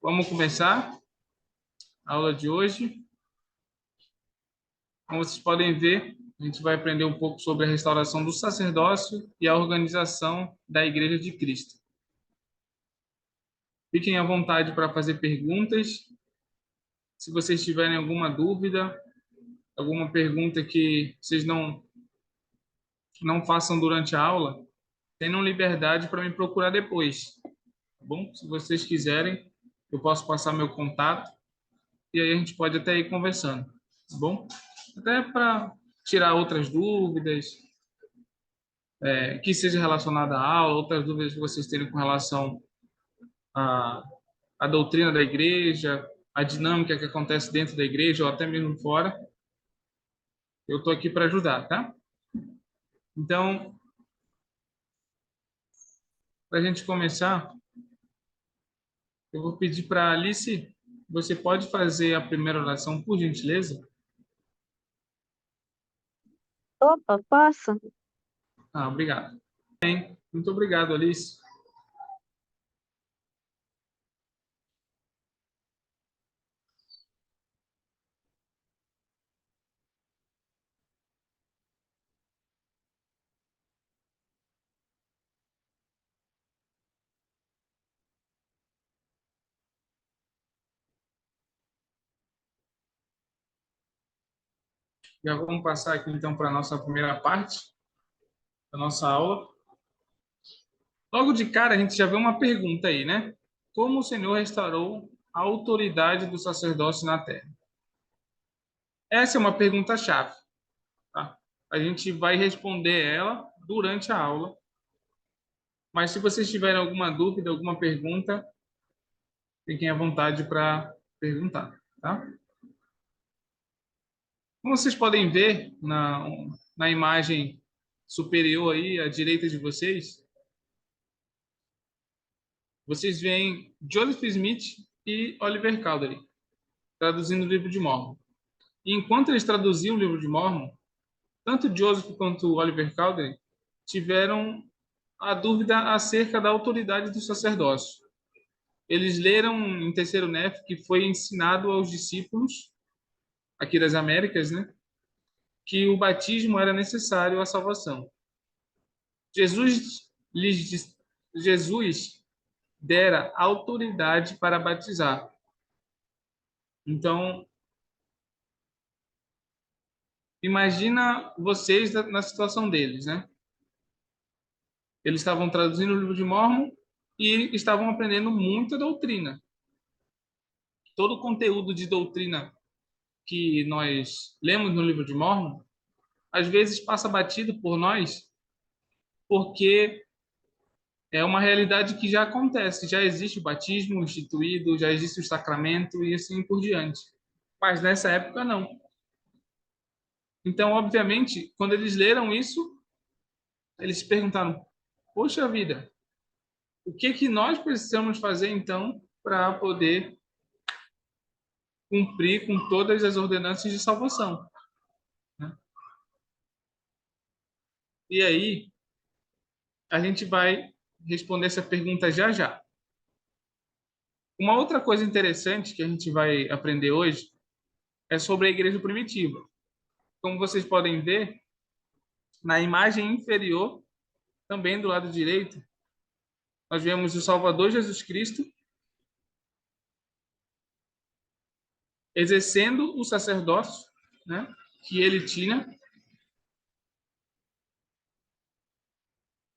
Vamos começar a aula de hoje. Como vocês podem ver, a gente vai aprender um pouco sobre a restauração do sacerdócio e a organização da Igreja de Cristo. Fiquem à vontade para fazer perguntas. Se vocês tiverem alguma dúvida, alguma pergunta que vocês não façam durante a aula, tenham liberdade para me procurar depois, tá bom? Se vocês quiserem, eu posso passar meu contato e aí a gente pode até ir conversando, tá bom? Até para tirar outras dúvidas, que seja relacionada à aula, outras dúvidas que vocês terem com relação à, à doutrina da igreja, à dinâmica que acontece dentro da igreja ou até mesmo fora, eu estou aqui para ajudar, tá? Então, para a gente começar, eu vou pedir para a Alice, você pode fazer a primeira oração, por gentileza? Opa, posso? Ah, obrigado. Bem, muito obrigado, Alice. Já vamos passar aqui então para a nossa primeira parte da nossa aula. Logo de cara, a gente já vê uma pergunta aí, né? Como o Senhor restaurou a autoridade do sacerdócio na terra? Essa é uma pergunta-chave, tá? A gente vai responder ela durante a aula, mas se vocês tiverem alguma dúvida, alguma pergunta, fiquem à vontade para perguntar, tá? Como vocês podem ver na imagem superior aí, à direita de vocês, vocês veem Joseph Smith e Oliver Cowdery traduzindo o livro de Mormon. E enquanto eles traduziam o livro de Mormon, tanto Joseph quanto Oliver Cowdery tiveram a dúvida acerca da autoridade do sacerdócio. Eles leram em Terceiro Nef que foi ensinado aos discípulos aqui das Américas, né, que o batismo era necessário à salvação. Jesus Jesus dera autoridade para batizar. Então, imagina vocês na situação deles, né? Eles estavam traduzindo o livro de Mormon e estavam aprendendo muita doutrina. Todo o conteúdo de doutrina que nós lemos no livro de Mormon, às vezes passa batido por nós, porque é uma realidade que já acontece, já existe o batismo instituído, já existe o sacramento e assim por diante. Mas nessa época não. Então, obviamente, quando eles leram isso, eles se perguntaram: poxa vida, o que que nós precisamos fazer então para poder cumprir com todas as ordenanças de salvação, né? E aí, a gente vai responder essa pergunta já já. Uma outra coisa interessante que a gente vai aprender hoje é sobre a igreja primitiva. Como vocês podem ver, na imagem inferior, também do lado direito, nós vemos o Salvador Jesus Cristo exercendo o sacerdócio, né, que ele tinha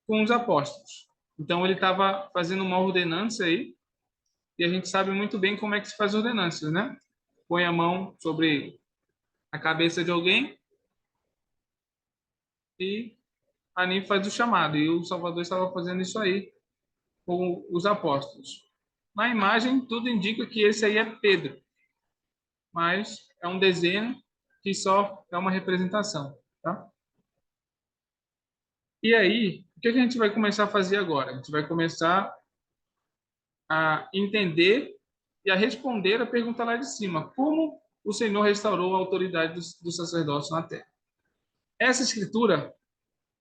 com os apóstolos. Então, ele estava fazendo uma ordenança aí, e a gente sabe muito bem como é que se faz ordenanças, né? Põe a mão sobre a cabeça de alguém e ali faz o chamado. E o Salvador estava fazendo isso aí com os apóstolos. Na imagem, tudo indica que esse aí é Pedro, mas é um desenho que só é uma representação, tá? E aí, o que a gente vai começar a fazer agora? A gente vai começar a entender e a responder a pergunta lá de cima: como o Senhor restaurou a autoridade do sacerdócio na terra? Essa escritura,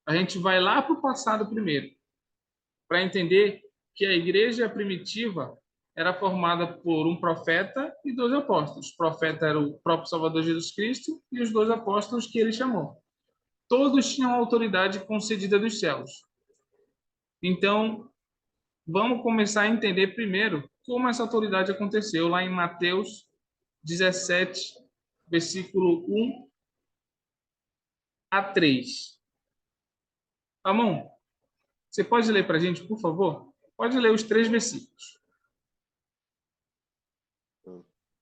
a gente vai lá para o passado primeiro, para entender que a igreja primitiva era formada por um profeta e dois apóstolos. O profeta era o próprio Salvador Jesus Cristo e os dois apóstolos que ele chamou. Todos tinham autoridade concedida dos céus. Então, vamos começar a entender primeiro como essa autoridade aconteceu lá em Mateus 17, versículo 1 a 3. Amon, você pode ler para a gente, por favor? Pode ler os 3 versículos.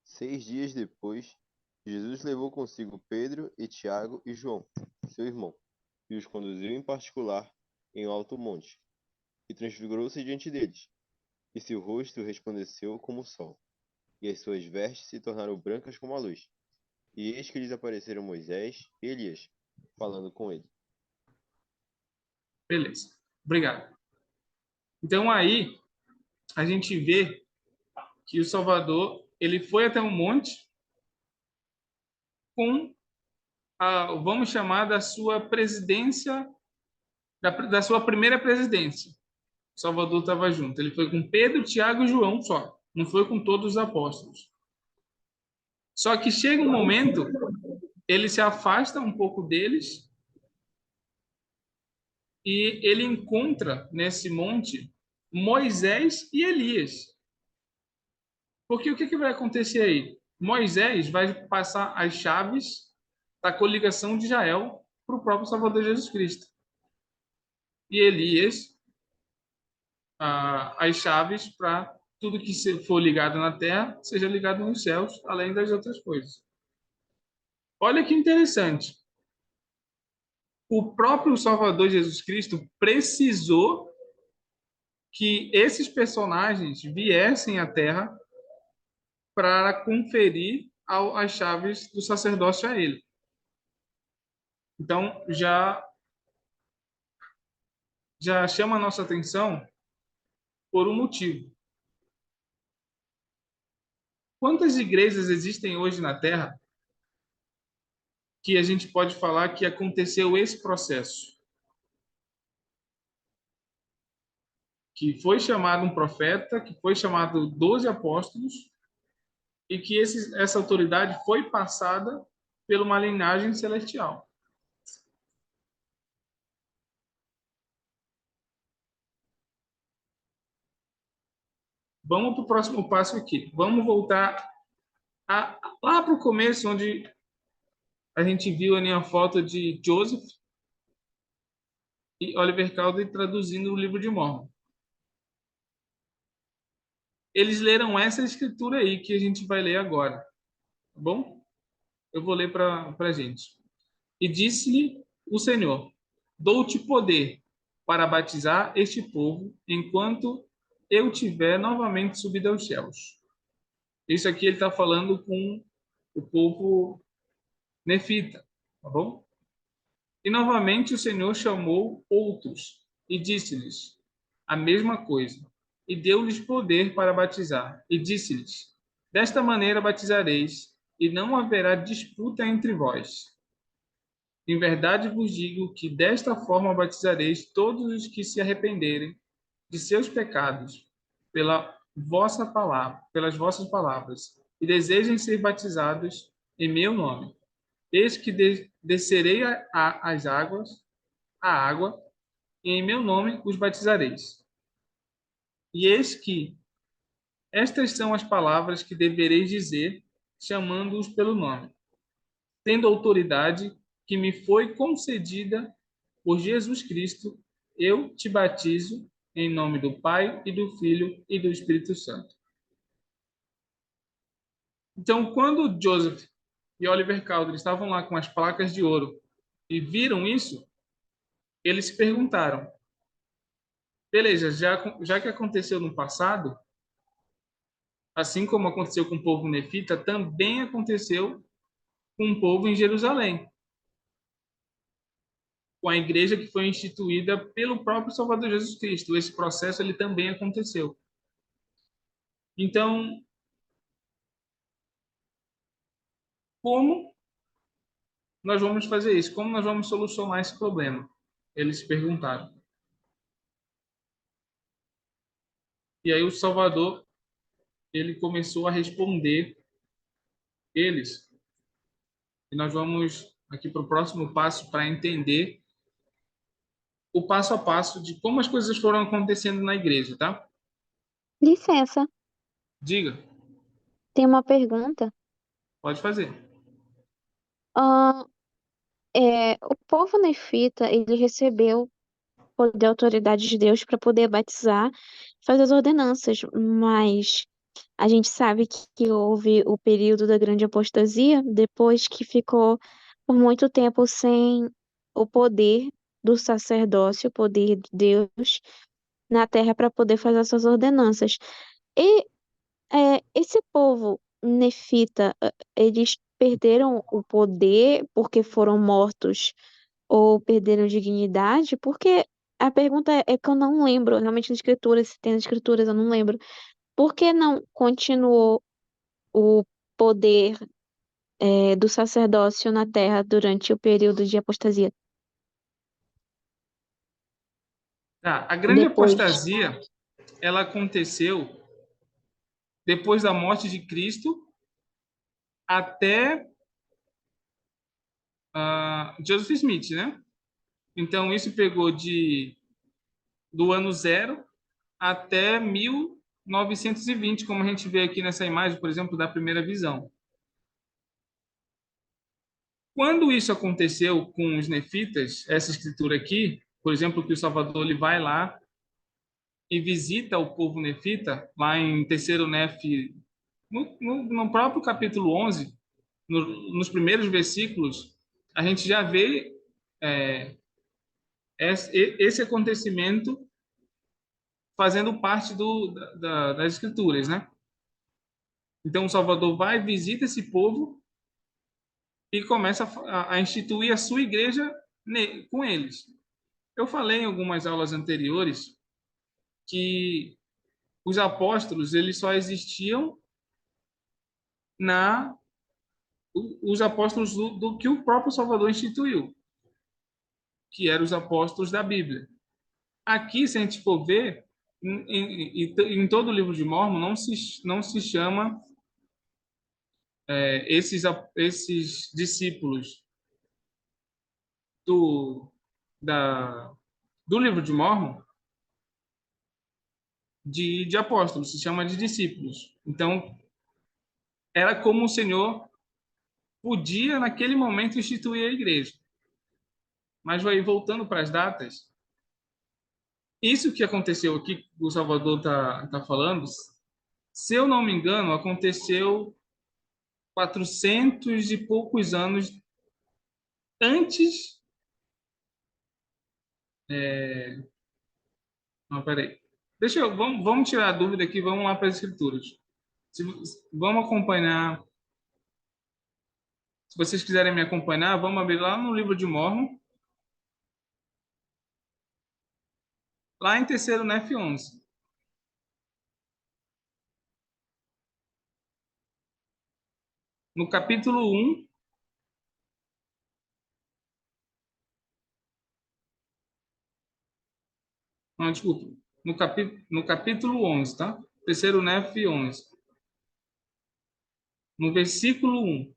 6 dias depois, Jesus levou consigo Pedro e Tiago e João, seu irmão, e os conduziu em particular em um alto monte, e transfigurou-se diante deles, e seu rosto resplandeceu como o sol, e as suas vestes se tornaram brancas como a luz. E eis que lhes apareceram Moisés e Elias, falando com ele. Beleza. Obrigado. Então aí a gente vê que o Salvador, ele foi até um monte com vamos chamar da sua presidência, da sua primeira presidência. O Salvador estava junto. Ele foi com Pedro, Tiago e João só. Não foi com todos os apóstolos. Só que chega um momento, ele se afasta um pouco deles e ele encontra nesse monte Moisés e Elias. Porque o que vai acontecer aí? Moisés vai passar as chaves da coligação de Israel para o próprio Salvador Jesus Cristo. E Elias, as chaves para tudo que for ligado na terra seja ligado nos céus, além das outras coisas. Olha que interessante. O próprio Salvador Jesus Cristo precisou que esses personagens viessem à terra para conferir as chaves do sacerdócio a ele. Então, já chama a nossa atenção por um motivo. Quantas igrejas existem hoje na Terra que a gente pode falar que aconteceu esse processo? Que foi chamado um profeta, que foi chamado 12 apóstolos, e que essa autoridade foi passada por uma linhagem celestial. Vamos para o próximo passo aqui. Vamos voltar lá para o começo, onde a gente viu ali a foto de Joseph e Oliver Cowdery traduzindo o livro de Mormon. Eles leram essa escritura aí que a gente vai ler agora. Tá bom? Eu vou ler para a gente. E disse-lhe o Senhor: dou-te poder para batizar este povo enquanto eu tiver novamente subido aos céus. Isso aqui ele está falando com o povo nefita, tá bom? E novamente o Senhor chamou outros e disse-lhes a mesma coisa. E deu-lhes poder para batizar. E disse-lhes: desta maneira batizareis, e não haverá disputa entre vós. Em verdade vos digo que desta forma batizareis todos os que se arrependerem de seus pecados pela vossa palavra, pelas vossas palavras, e desejem ser batizados em meu nome. Eis que descerei as águas, a água, e em meu nome os batizareis. E eis que estas são as palavras que devereis dizer, chamando-os pelo nome, tendo autoridade que me foi concedida por Jesus Cristo, eu te batizo em nome do Pai e do Filho e do Espírito Santo. Então, quando Joseph e Oliver Cowdery estavam lá com as placas de ouro e viram isso, eles se perguntaram: beleza, já que aconteceu no passado, assim como aconteceu com o povo nefita, também aconteceu com o povo em Jerusalém, com a igreja que foi instituída pelo próprio Salvador Jesus Cristo. Esse processo ele também aconteceu. Então, como nós vamos fazer isso? Como nós vamos solucionar esse problema? Eles se perguntaram. E aí o Salvador ele começou a responder eles. E nós vamos aqui para o próximo passo para entender o passo a passo de como as coisas foram acontecendo na igreja, tá? Licença, Diga, tem uma pergunta. pode fazer. Ah, o povo nefita, ele recebeu poder e autoridade de Deus para poder batizar, fazer as ordenanças, mas a gente sabe que houve o período da grande apostasia, depois que ficou por muito tempo sem o poder do sacerdócio, o poder de Deus na terra para poder fazer essas ordenanças. E esse povo nefita, eles perderam o poder porque foram mortos ou perderam dignidade? Porque a pergunta é que eu não lembro, realmente nas escrituras, se tem nas escrituras, eu não lembro. Por que não continuou o poder, do sacerdócio na terra durante o período de apostasia? Tá, a grande Depois. apostasia, ela aconteceu depois da morte de Cristo até Joseph Smith, né? Então, isso pegou do ano zero até 1920, como a gente vê aqui nessa imagem, por exemplo, da primeira visão. Quando isso aconteceu com os nefitas, essa escritura aqui, por exemplo, que o Salvador ele vai lá e visita o povo nefita, lá em Terceiro Nef, no próprio capítulo 11, nos primeiros versículos, a gente já vê é, esse acontecimento fazendo parte das escrituras, né? Então, o Salvador vai, visita esse povo e começa a instituir a sua igreja com eles. Eu falei em algumas aulas anteriores que os apóstolos eles só existiam na os apóstolos do que o próprio Salvador instituiu, que eram os apóstolos da Bíblia. Aqui, se a gente for ver, em todo o livro de Mórmon não se chama esses discípulos do, da, do livro de Mórmon de apóstolos, se chama de discípulos. Então, era como o Senhor podia, naquele momento, instituir a igreja. Mas aí, voltando para as datas, isso que aconteceu aqui, que o Salvador tá falando, se eu não me engano, aconteceu 400 e poucos anos antes. Não, peraí. Vamos tirar a dúvida aqui, vamos lá para as escrituras. Se, vamos acompanhar. Se vocês quiserem me acompanhar, vamos abrir lá no livro de Mórmon, lá em terceiro Nef 11. No capítulo 1, não, desculpa, no capítulo 11, tá? Terceiro Nef 11. No versículo 1.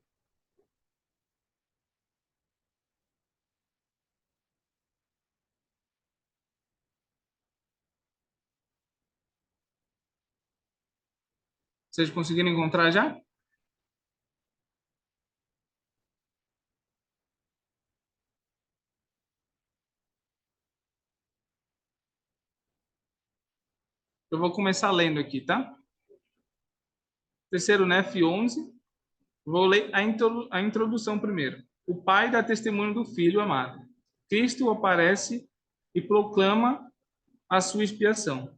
Vocês conseguiram encontrar já? Eu vou começar lendo aqui, tá? Terceiro Nef 11. Vou ler a introdução primeiro. O Pai dá testemunho do Filho amado. Cristo aparece e proclama a sua expiação.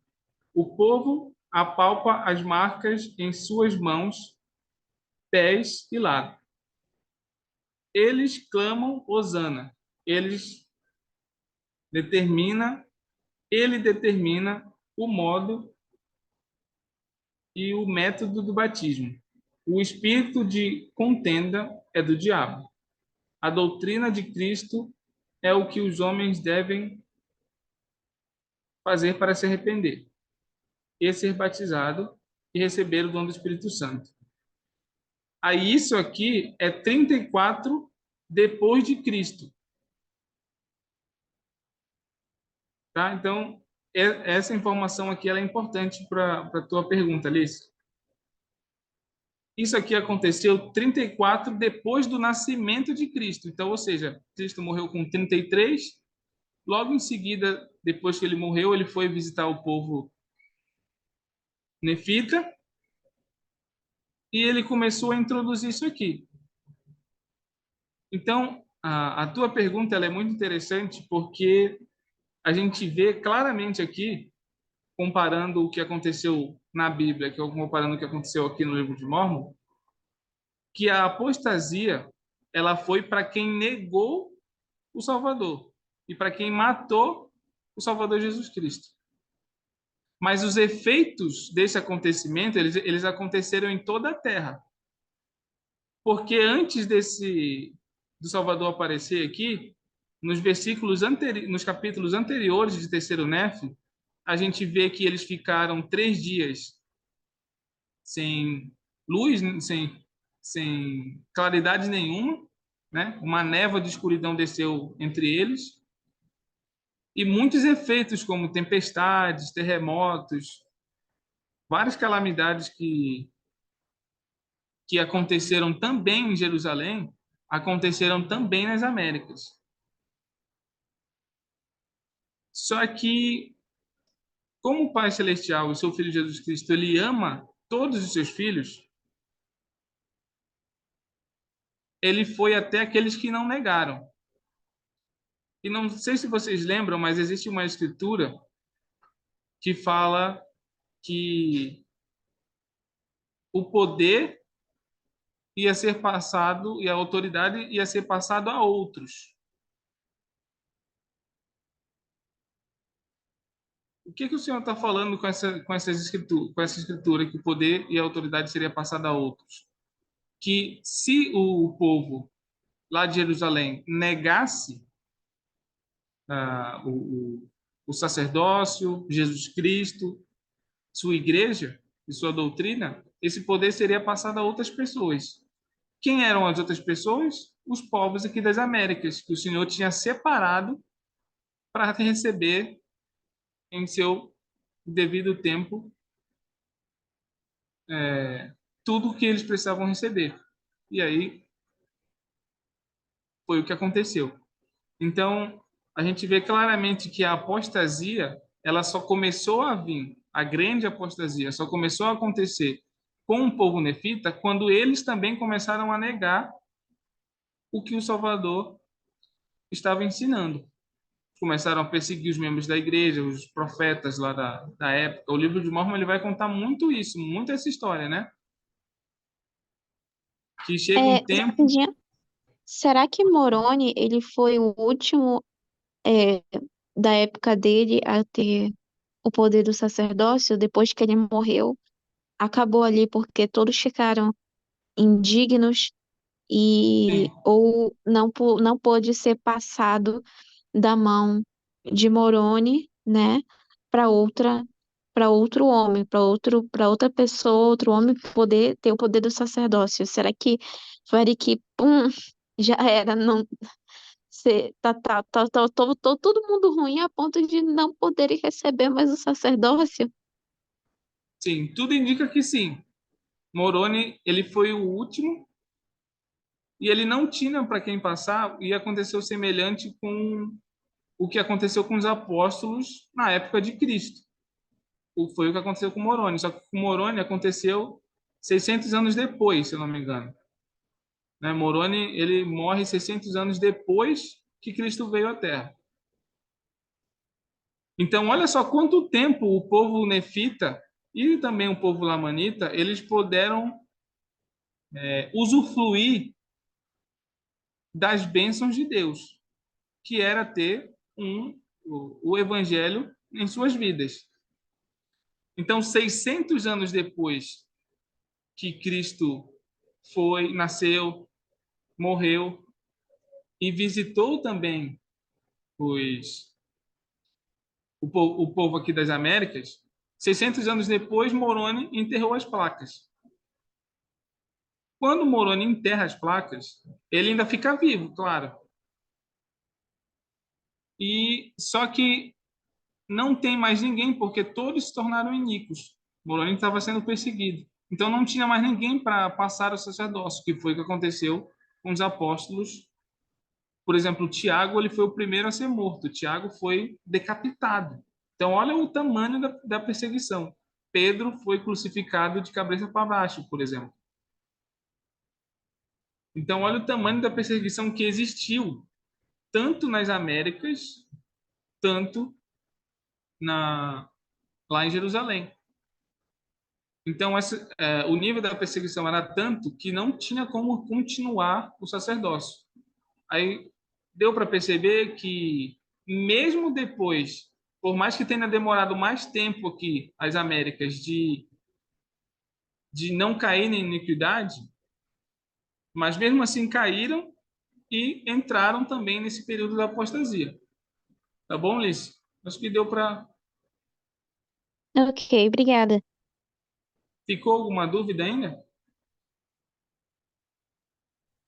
O povo apalpa as marcas em suas mãos, pés e lado. Eles clamam Hosana. Determina, ele determina o modo e o método do batismo. O espírito de contenda é do diabo. A doutrina de Cristo é o que os homens devem fazer para se arrepender e ser batizado e receberam o dom do Espírito Santo. Aí isso aqui é 34 depois de Cristo, tá? Então, essa informação aqui ela é importante para a tua pergunta, Alice. Isso aqui aconteceu 34 depois do nascimento de Cristo. Então, ou seja, Cristo morreu com 33, logo em seguida, depois que ele morreu, ele foi visitar o povo nefita e ele começou a introduzir isso aqui. Então, a tua pergunta ela é muito interessante porque a gente vê claramente aqui, comparando o que aconteceu na Bíblia, que é comparando o que aconteceu aqui no livro de Mórmon, que a apostasia ela foi para quem negou o Salvador e para quem matou o Salvador Jesus Cristo. Mas os efeitos desse acontecimento, eles aconteceram em toda a terra. Porque antes do Salvador aparecer aqui, nos capítulos anteriores de Terceiro Néfi, a gente vê que eles ficaram 3 dias sem luz, sem claridade nenhuma, né? Uma névoa de escuridão desceu entre eles e muitos efeitos como tempestades, terremotos, várias calamidades que aconteceram também em Jerusalém, aconteceram também nas Américas. Só que, como o Pai Celestial, o seu Filho Jesus Cristo, ele ama todos os seus filhos, ele foi até aqueles que não negaram. E não sei se vocês lembram, mas existe uma escritura que fala que o poder ia ser passado e a autoridade ia ser passado a outros. O que o Senhor está falando com essa escritura que o poder e a autoridade seria passado a outros? Que se o povo lá de Jerusalém negasse o sacerdócio, Jesus Cristo, sua igreja e sua doutrina, esse poder seria passado a outras pessoas. Quem eram as outras pessoas? Os povos aqui das Américas, que o Senhor tinha separado para receber em seu devido tempo tudo o que eles precisavam receber. E aí foi o que aconteceu. Então, a gente vê claramente que a apostasia, ela só começou a vir, a grande apostasia só começou a acontecer com o povo nefita quando eles também começaram a negar o que o Salvador estava ensinando. Começaram a perseguir os membros da igreja, os profetas lá da época. O livro de Mórmon ele vai contar muito isso, muito essa história, né? Que chega um tempo. Rapidinho, será que Moroni ele foi o último é, da época dele a ter o poder do sacerdócio? Depois que ele morreu, acabou ali porque todos ficaram indignos e Sim, ou não pôde ser passado da mão de Moroni, né, para outro homem, para outra pessoa, outro homem poder ter o poder do sacerdócio. Será que foi ali que pum, já era, não todo mundo ruim a ponto de não poderem receber mais o sacerdócio? sim, tudo indica que sim. Moroni, ele foi o último e ele não tinha para quem passar e aconteceu semelhante com o que aconteceu com os apóstolos na época de Cristo. Foi o que aconteceu com Moroni, só que com Moroni aconteceu 600 anos depois, se eu não me engano. Né? Moroni, ele morre 600 anos depois que Cristo veio à Terra. Então, olha só quanto tempo o povo nefita e também o povo lamanita, eles puderam usufruir das bênçãos de Deus, que era ter o evangelho em suas vidas. Então, 600 anos depois que Cristo nasceu, morreu e visitou também os, o povo aqui das Américas, 600 anos depois, Moroni enterrou as placas. Quando Moroni enterra as placas, ele ainda fica vivo, claro. E só que não tem mais ninguém, porque todos se tornaram iníquos. Moroni estava sendo perseguido. Então não tinha mais ninguém para passar o sacerdócio, que foi o que aconteceu com os apóstolos. Por exemplo, Tiago, ele foi o primeiro a ser morto. Tiago foi decapitado. Então olha o tamanho da perseguição. Pedro foi crucificado de cabeça para baixo, por exemplo. Então olha o tamanho da perseguição que existiu, tanto nas Américas, tanto lá em Jerusalém. Então, o nível da perseguição era tanto que não tinha como continuar o sacerdócio. Aí deu para perceber que, mesmo depois, por mais que tenha demorado mais tempo aqui, as Américas, de não cair na iniquidade, mas mesmo assim caíram e entraram também nesse período da apostasia. Tá bom, Liz? Acho que deu para. Ok, obrigada. Ficou alguma dúvida ainda?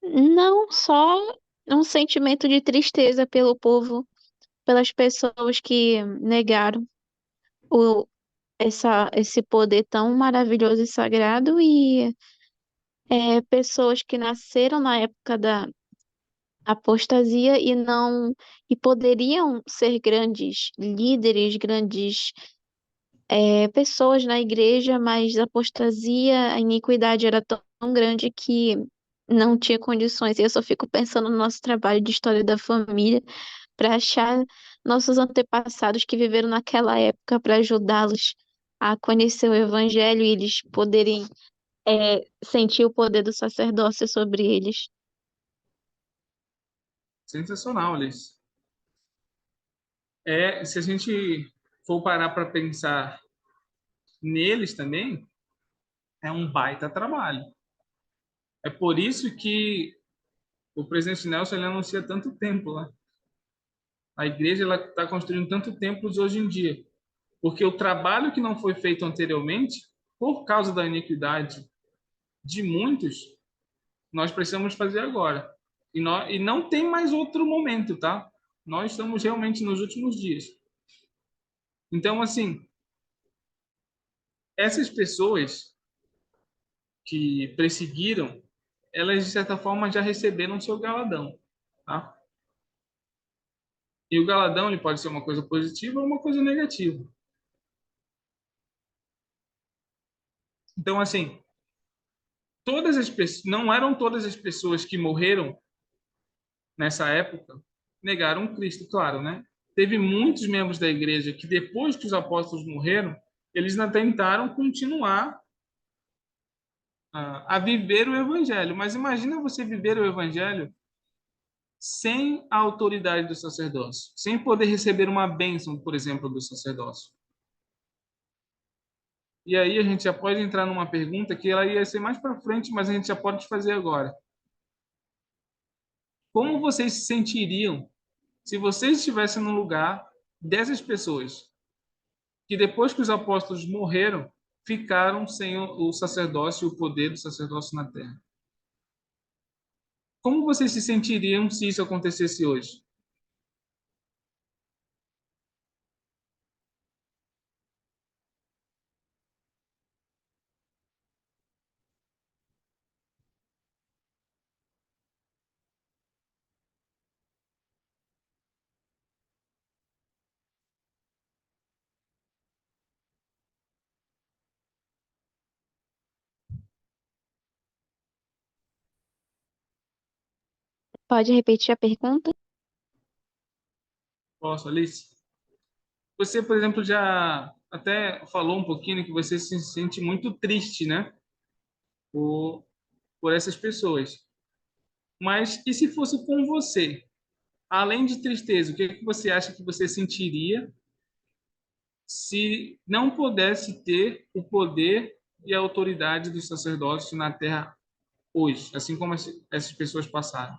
Não só um sentimento de tristeza pelo povo, pelas pessoas que negaram o, esse poder tão maravilhoso e sagrado e pessoas que nasceram na época da apostasia e não e poderiam ser grandes líderes, grandes pessoas na igreja, mas a apostasia, a iniquidade era tão grande que não tinha condições. E eu só fico pensando no nosso trabalho de história da família para achar nossos antepassados que viveram naquela época para ajudá-los a conhecer o evangelho e eles poderem sentir o poder do sacerdócio sobre eles. Sensacional, Liz. Se a gente for parar para pensar neles também, é um baita trabalho. É por isso que o presidente Nelson ele anuncia tanto templo, né? A igreja está construindo tanto templos hoje em dia, porque o trabalho que não foi feito anteriormente, por causa da iniquidade de muitos, nós precisamos fazer agora. E não tem mais outro momento, tá? Nós estamos realmente nos últimos dias. Então, assim, essas pessoas que perseguiram, elas de certa forma já receberam seu galadão, tá? E o galadão ele pode ser uma coisa positiva ou uma coisa negativa. Então, assim, todas as pessoas, não eram todas as pessoas que morreram nessa época negaram Cristo, claro, né? Teve muitos membros da igreja que depois que os apóstolos morreram, eles ainda tentaram continuar a viver o evangelho. Mas imagina você viver o evangelho sem a autoridade do sacerdócio, sem poder receber uma bênção, por exemplo, do sacerdócio. E aí a gente já pode entrar numa pergunta que ela ia ser mais para frente, mas a gente já pode fazer agora. Como vocês se sentiriam se vocês estivessem no lugar dessas pessoas que depois que os apóstolos morreram, ficaram sem o sacerdócio e o poder do sacerdócio na terra? Como vocês se sentiriam se isso acontecesse hoje? Pode repetir a pergunta? Posso, Alice? Você, por exemplo, já até falou um pouquinho que você se sente muito triste, né? Por, por essas pessoas. Mas e se fosse com você? Além de tristeza, o que que você acha que você sentiria se não pudesse ter o poder e a autoridade do sacerdócio na terra hoje, assim como essas pessoas passaram?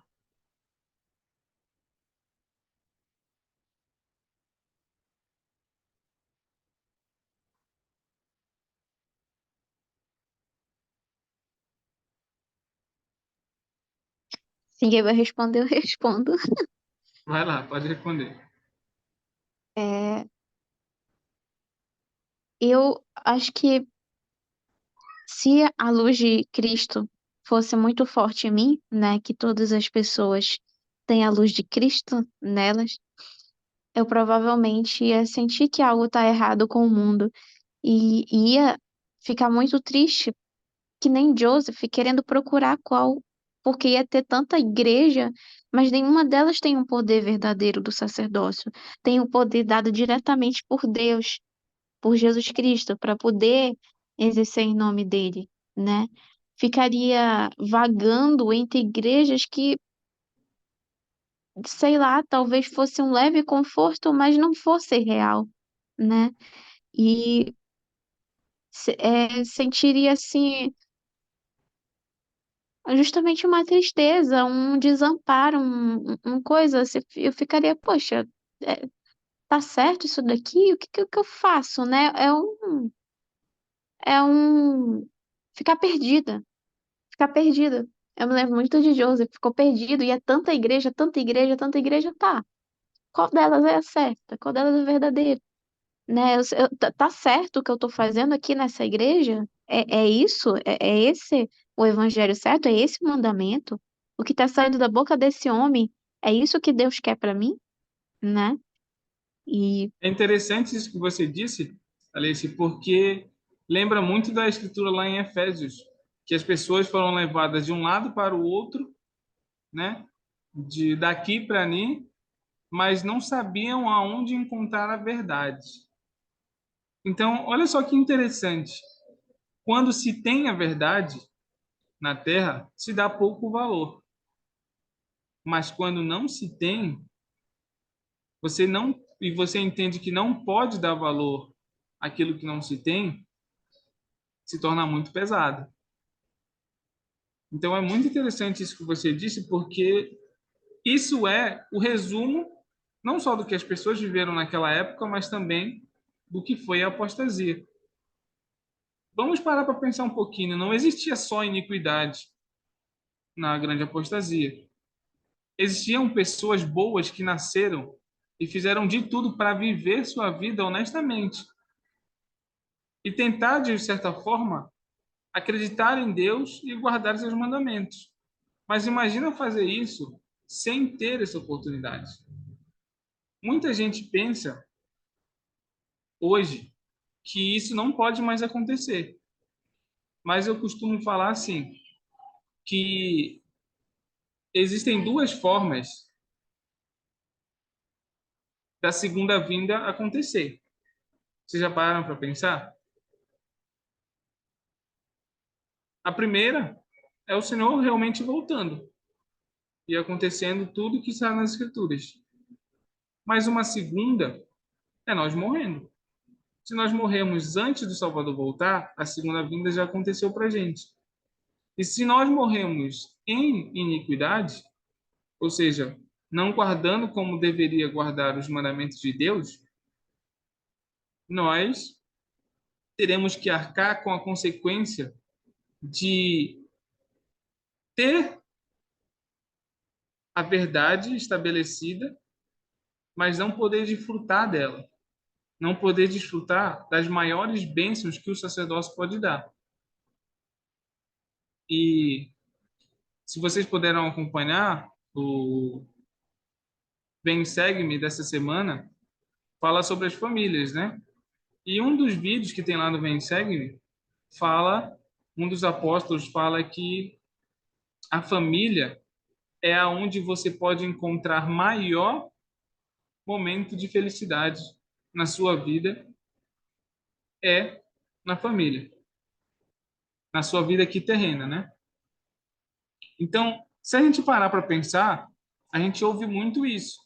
Se ninguém vai responder, eu respondo. Vai lá, pode responder. É, eu acho que se a luz de Cristo fosse muito forte em mim, né, que todas as pessoas têm a luz de Cristo nelas, eu provavelmente ia sentir que algo está errado com o mundo e ia ficar muito triste, que nem Joseph, querendo procurar qual, porque ia ter tanta igreja, mas nenhuma delas tem um poder verdadeiro do sacerdócio, tem o poder dado diretamente por Deus, por Jesus Cristo, para poder exercer em nome dele, né? Ficaria vagando entre igrejas que, sei lá, talvez fosse um leve conforto, mas não fosse real, né? E sentiria assim justamente uma tristeza, um desamparo, um coisa, assim, eu ficaria, poxa, é, tá certo isso daqui? O que eu faço, né? É um ficar perdida. Eu me lembro muito de Joseph, ficou perdido, e é tanta igreja, tanta igreja, tanta igreja, tá. Qual delas é a certa? Qual delas é verdadeira? Né? Tá certo o que eu tô fazendo aqui nessa igreja? É isso? É esse o evangelho certo? É esse o mandamento? O que tá saindo da boca desse homem? É isso que Deus quer pra mim? Né? E É interessante isso que você disse, Alice, porque lembra muito da escritura lá em Efésios, que as pessoas foram levadas de um lado para o outro, né? De daqui para ali, mas não sabiam aonde encontrar a verdade. Então, olha só que interessante. Quando se tem a verdade na Terra, se dá pouco valor. Mas quando não se tem, você não e você entende que não pode dar valor àquilo que não se tem, se torna muito pesado. Então é muito interessante isso que você disse, porque isso é o resumo não só do que as pessoas viveram naquela época, mas também do que foi a apostasia. Vamos parar para pensar um pouquinho. Não existia só iniquidade na grande apostasia. Existiam pessoas boas que nasceram e fizeram de tudo para viver sua vida honestamente e tentar, de certa forma, acreditar em Deus e guardar seus mandamentos. Mas imagina fazer isso sem ter essa oportunidade. Muita gente pensa hoje que isso não pode mais acontecer. Mas eu costumo falar assim, que existem duas formas da segunda vinda acontecer. Vocês já pararam para pensar? A primeira é o Senhor realmente voltando e acontecendo tudo que está nas Escrituras. Mas uma segunda é nós morrendo. Se nós morrermos antes do Salvador voltar, a segunda vinda já aconteceu para a gente. E se nós morremos em iniquidade, ou seja, não guardando como deveria guardar os mandamentos de Deus, nós teremos que arcar com a consequência de ter a verdade estabelecida, mas não poder desfrutar dela, não poder desfrutar das maiores bênçãos que o sacerdócio pode dar. E se vocês puderam acompanhar o Vem Segue-me dessa semana, fala sobre as famílias, né? E um dos vídeos que tem lá no Vem Segue-me fala, um dos apóstolos fala que a família é aonde você pode encontrar maior momento de felicidade na sua vida, é na família, na sua vida aqui terrena, né? Então, se a gente parar para pensar, a gente ouve muito isso.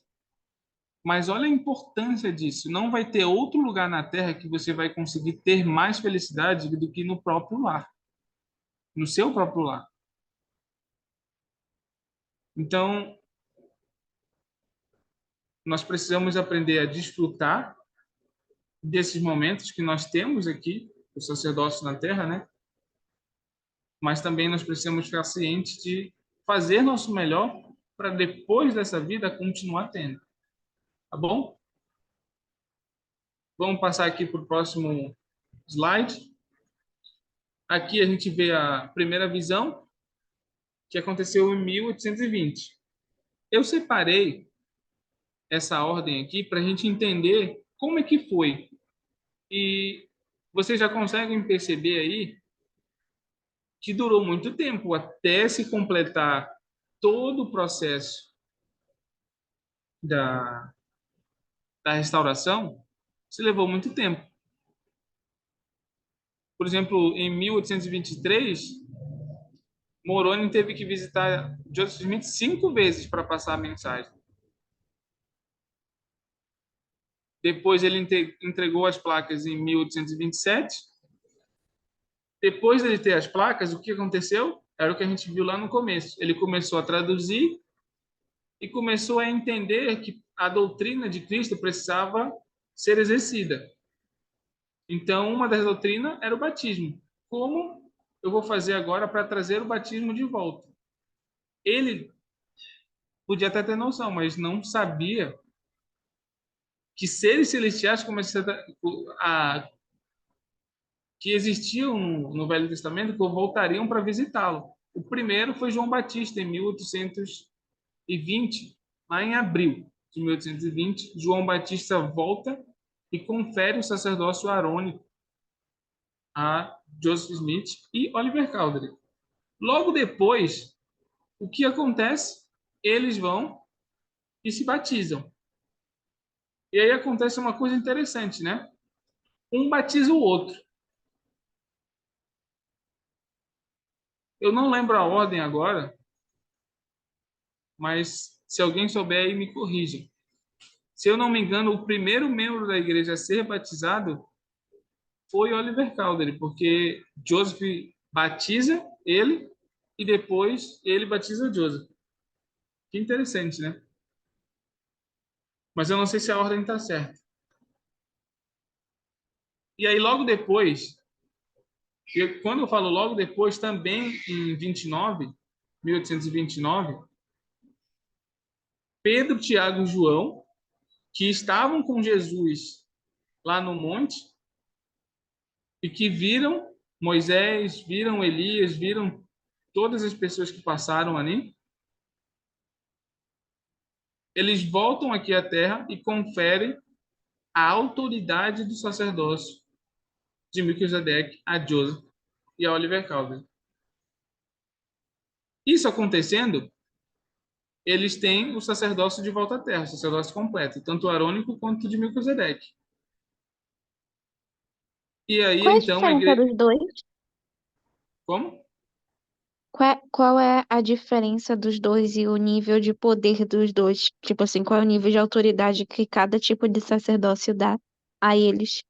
Mas olha a importância disso. Não vai ter outro lugar na Terra que você vai conseguir ter mais felicidade do que no próprio lar, no seu próprio lar. Então, nós precisamos aprender a desfrutar desses momentos que nós temos aqui, o sacerdócio na Terra, né? Mas também nós precisamos ficar cientes de fazer nosso melhor para depois dessa vida continuar tendo. Tá bom? Vamos passar aqui para o próximo slide. Aqui a gente vê a primeira visão, que aconteceu em 1820. Eu separei essa ordem aqui para a gente entender como é que foi. E vocês já conseguem perceber aí que durou muito tempo até se completar todo o processo da, da restauração, se levou muito tempo. Por exemplo, em 1823, Moroni teve que visitar Joseph Smith 5 vezes para passar a mensagem. Depois ele entregou as placas em 1827. Depois de ter as placas, o que aconteceu? Era o que a gente viu lá no começo. Ele começou a traduzir e começou a entender que a doutrina de Cristo precisava ser exercida. Então, uma das doutrinas era o batismo. Como eu vou fazer agora para trazer o batismo de volta? Ele podia até ter noção, mas não sabia que seres celestiais começaram que existiam no Velho Testamento que voltariam para visitá-lo. O primeiro foi João Batista, em 1820, lá em abril de 1820. João Batista volta e confere o sacerdócio arônico a Joseph Smith e Oliver Cowdery. Logo depois, o que acontece? Eles vão e se batizam. E aí acontece uma coisa interessante, né? Um batiza o outro. Eu não lembro a ordem agora, mas se alguém souber aí, me corrija. Se eu não me engano, o primeiro membro da igreja a ser batizado foi Oliver Cowdery, porque Joseph batiza ele e depois ele batiza Joseph. Que interessante, né? Mas eu não sei se a ordem está certa. E aí, logo depois, quando eu falo logo depois, também em 1829, Pedro, Tiago e João, que estavam com Jesus lá no monte e que viram Moisés, viram Elias, viram todas as pessoas que passaram ali, eles voltam aqui à terra e conferem a autoridade do sacerdócio de Melquisedeque a Joseph e a Oliver Cowdery. Isso acontecendo, eles têm o sacerdócio de volta à terra, o sacerdócio completo, tanto arônico quanto de Melquisedeque. E aí, Qual é a então, a diferença igreja... dos dois? Como? Qual é a diferença dos dois e o nível de poder dos dois? Tipo assim, qual é o nível de autoridade que cada tipo de sacerdócio dá a eles?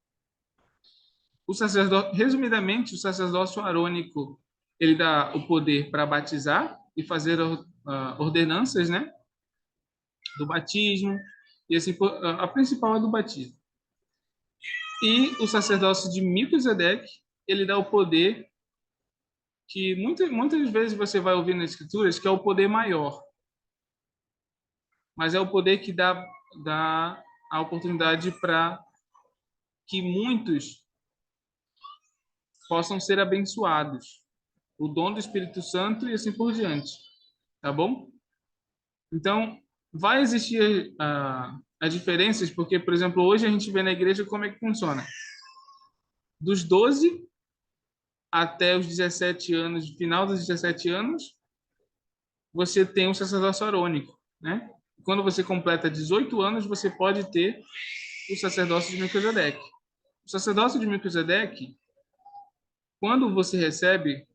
Resumidamente, o sacerdócio arônico, ele dá o poder para batizar e fazer ordenanças, né, do batismo, e assim, a principal é do batismo. E o sacerdócio de Melquisedeque, ele dá o poder que muitas vezes você vai ouvir nas escrituras, que é o poder maior. Mas é o poder que dá a oportunidade para que muitos possam ser abençoados. O dom do Espírito Santo e assim por diante. Tá bom? Então, vai existir as diferenças, porque, por exemplo, hoje a gente vê na igreja como é que funciona. Dos 12 até os 17 anos, final dos 17 anos, você tem o sacerdócio arônico, né? Quando você completa 18 anos, você pode ter o sacerdócio de Melquisedeque. O sacerdócio de Melquisedeque, quando você recebe,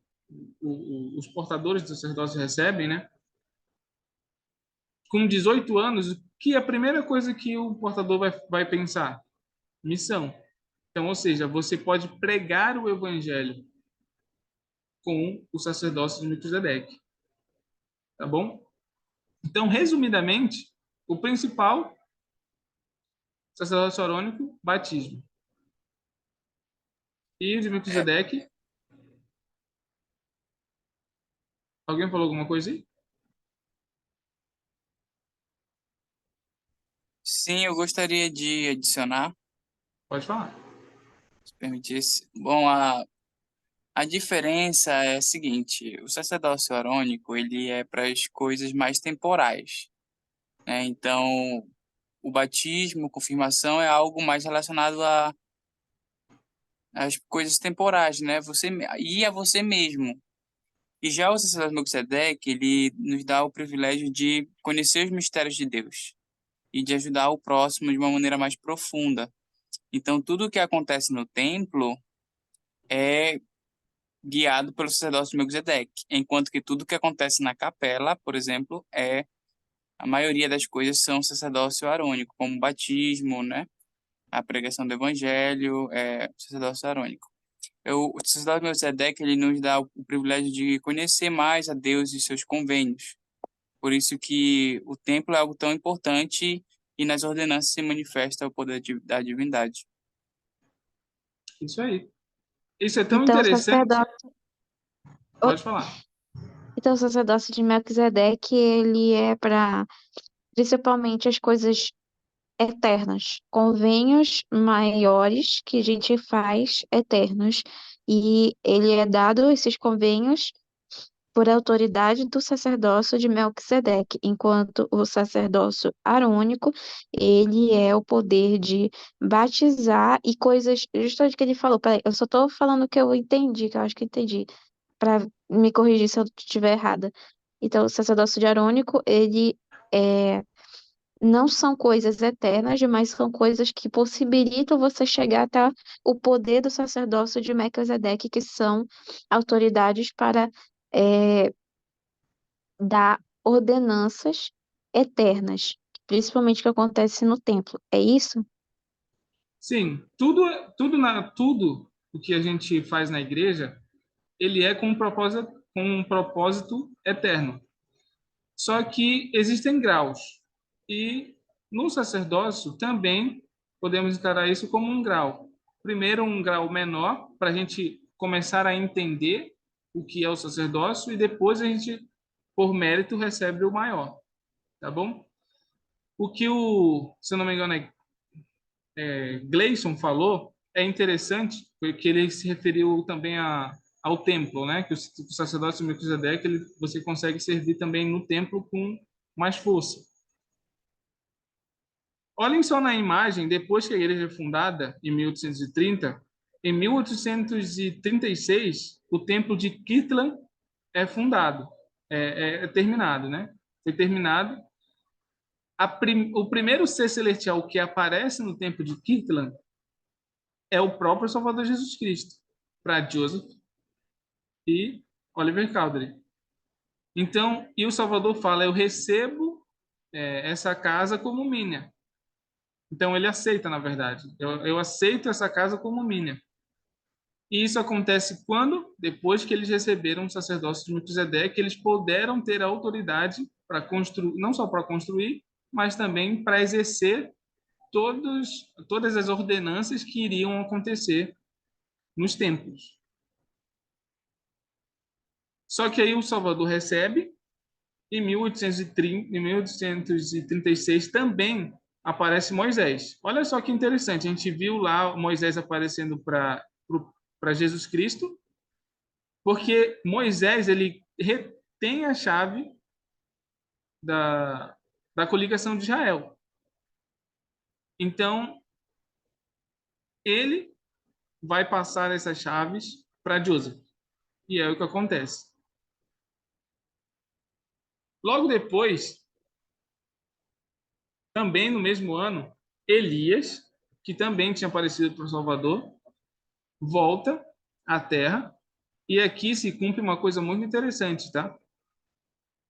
os portadores do sacerdócio recebem, né? Com 18 anos, que é a primeira coisa que o portador vai pensar? Missão. Então, ou seja, você pode pregar o evangelho com o sacerdócio de Melquisedeque. Tá bom? Então, resumidamente, o principal, sacerdócio arônico, batismo. E o de Melquisedeque, alguém falou alguma coisa aí? Sim, eu gostaria de adicionar, Pode falar. se permitisse. Bom, a diferença é a seguinte: o sacerdócio arônico, ele é para as coisas mais temporais, né? Então, o batismo, confirmação é algo mais relacionado às coisas temporais, né? E a você mesmo. E já o sacerdote Melquisedeque, ele nos dá o privilégio de conhecer os mistérios de Deus e de ajudar o próximo de uma maneira mais profunda. Então, tudo o que acontece no templo é guiado pelo sacerdócio Melquisedeque, enquanto que tudo que acontece na capela, por exemplo, a maioria das coisas são sacerdócio arônico, como o batismo, né? A pregação do evangelho, sacerdócio arônico. O sacerdote Melquisedeque, ele nos dá o privilégio de conhecer mais a Deus e seus convênios. Por isso que o templo é algo tão importante e nas ordenanças se manifesta o poder da divindade. Isso aí. Isso é tão Então, o interessante. sacerdote, o- Pode falar. então, o sacerdócio de Melquisedeque, ele é para principalmente as coisas eternas, convênios maiores que a gente faz eternos. E ele é dado esses convênios por autoridade do sacerdócio de Melquisedeque, enquanto o sacerdócio arônico, ele é o poder de batizar e coisas, justamente o que ele falou, peraí, eu só estou falando o que eu entendi, que eu acho que entendi, para me corrigir se eu estiver errada. Então, o sacerdócio de arônico, ele não são coisas eternas, mas são coisas que possibilitam você chegar até o poder do sacerdócio de Melquisedeque, que são autoridades para é, dar ordenanças eternas, principalmente o que acontece no templo. É isso? Sim, tudo o que a gente faz na igreja, ele é com um propósito eterno. Só que existem graus. E no sacerdócio também podemos encarar isso como um grau. Primeiro, um grau menor, para a gente começar a entender o que é o sacerdócio, e depois a gente, por mérito, recebe o maior. Tá bom? O que se eu não me engano, Gleison falou é interessante, porque ele se referiu também ao templo, né? Que o sacerdócio Melquisedeque, você consegue servir também no templo com mais força. Olhem só na imagem, depois que a igreja é fundada, em 1830, em 1836, o templo de Kirtland é fundado, é terminado, né? Foi terminado. O primeiro ser celestial que aparece no templo de Kirtland é o próprio Salvador Jesus Cristo, para Joseph e Oliver Cowdery. Então, e o Salvador fala: eu recebo essa casa como minha. Então, ele aceita, na verdade. Eu aceito essa casa como minha. E isso acontece quando? Depois que eles receberam o sacerdócio de Melquisedeque, eles puderam ter a autoridade para construir, não só para construir, mas também para exercer todas as ordenanças que iriam acontecer nos templos. Só que aí o Salvador recebe, em 1830, em 1836 também aparece Moisés. Olha só que interessante, a gente viu lá Moisés aparecendo para Jesus Cristo, porque Moisés ele retém a chave da, da coligação de Israel. Então, ele vai passar essas chaves para Joseph. E é o que acontece. Logo depois, também no mesmo ano, Elias, que também tinha aparecido para o Salvador, volta à Terra, e aqui se cumpre uma coisa muito interessante, tá?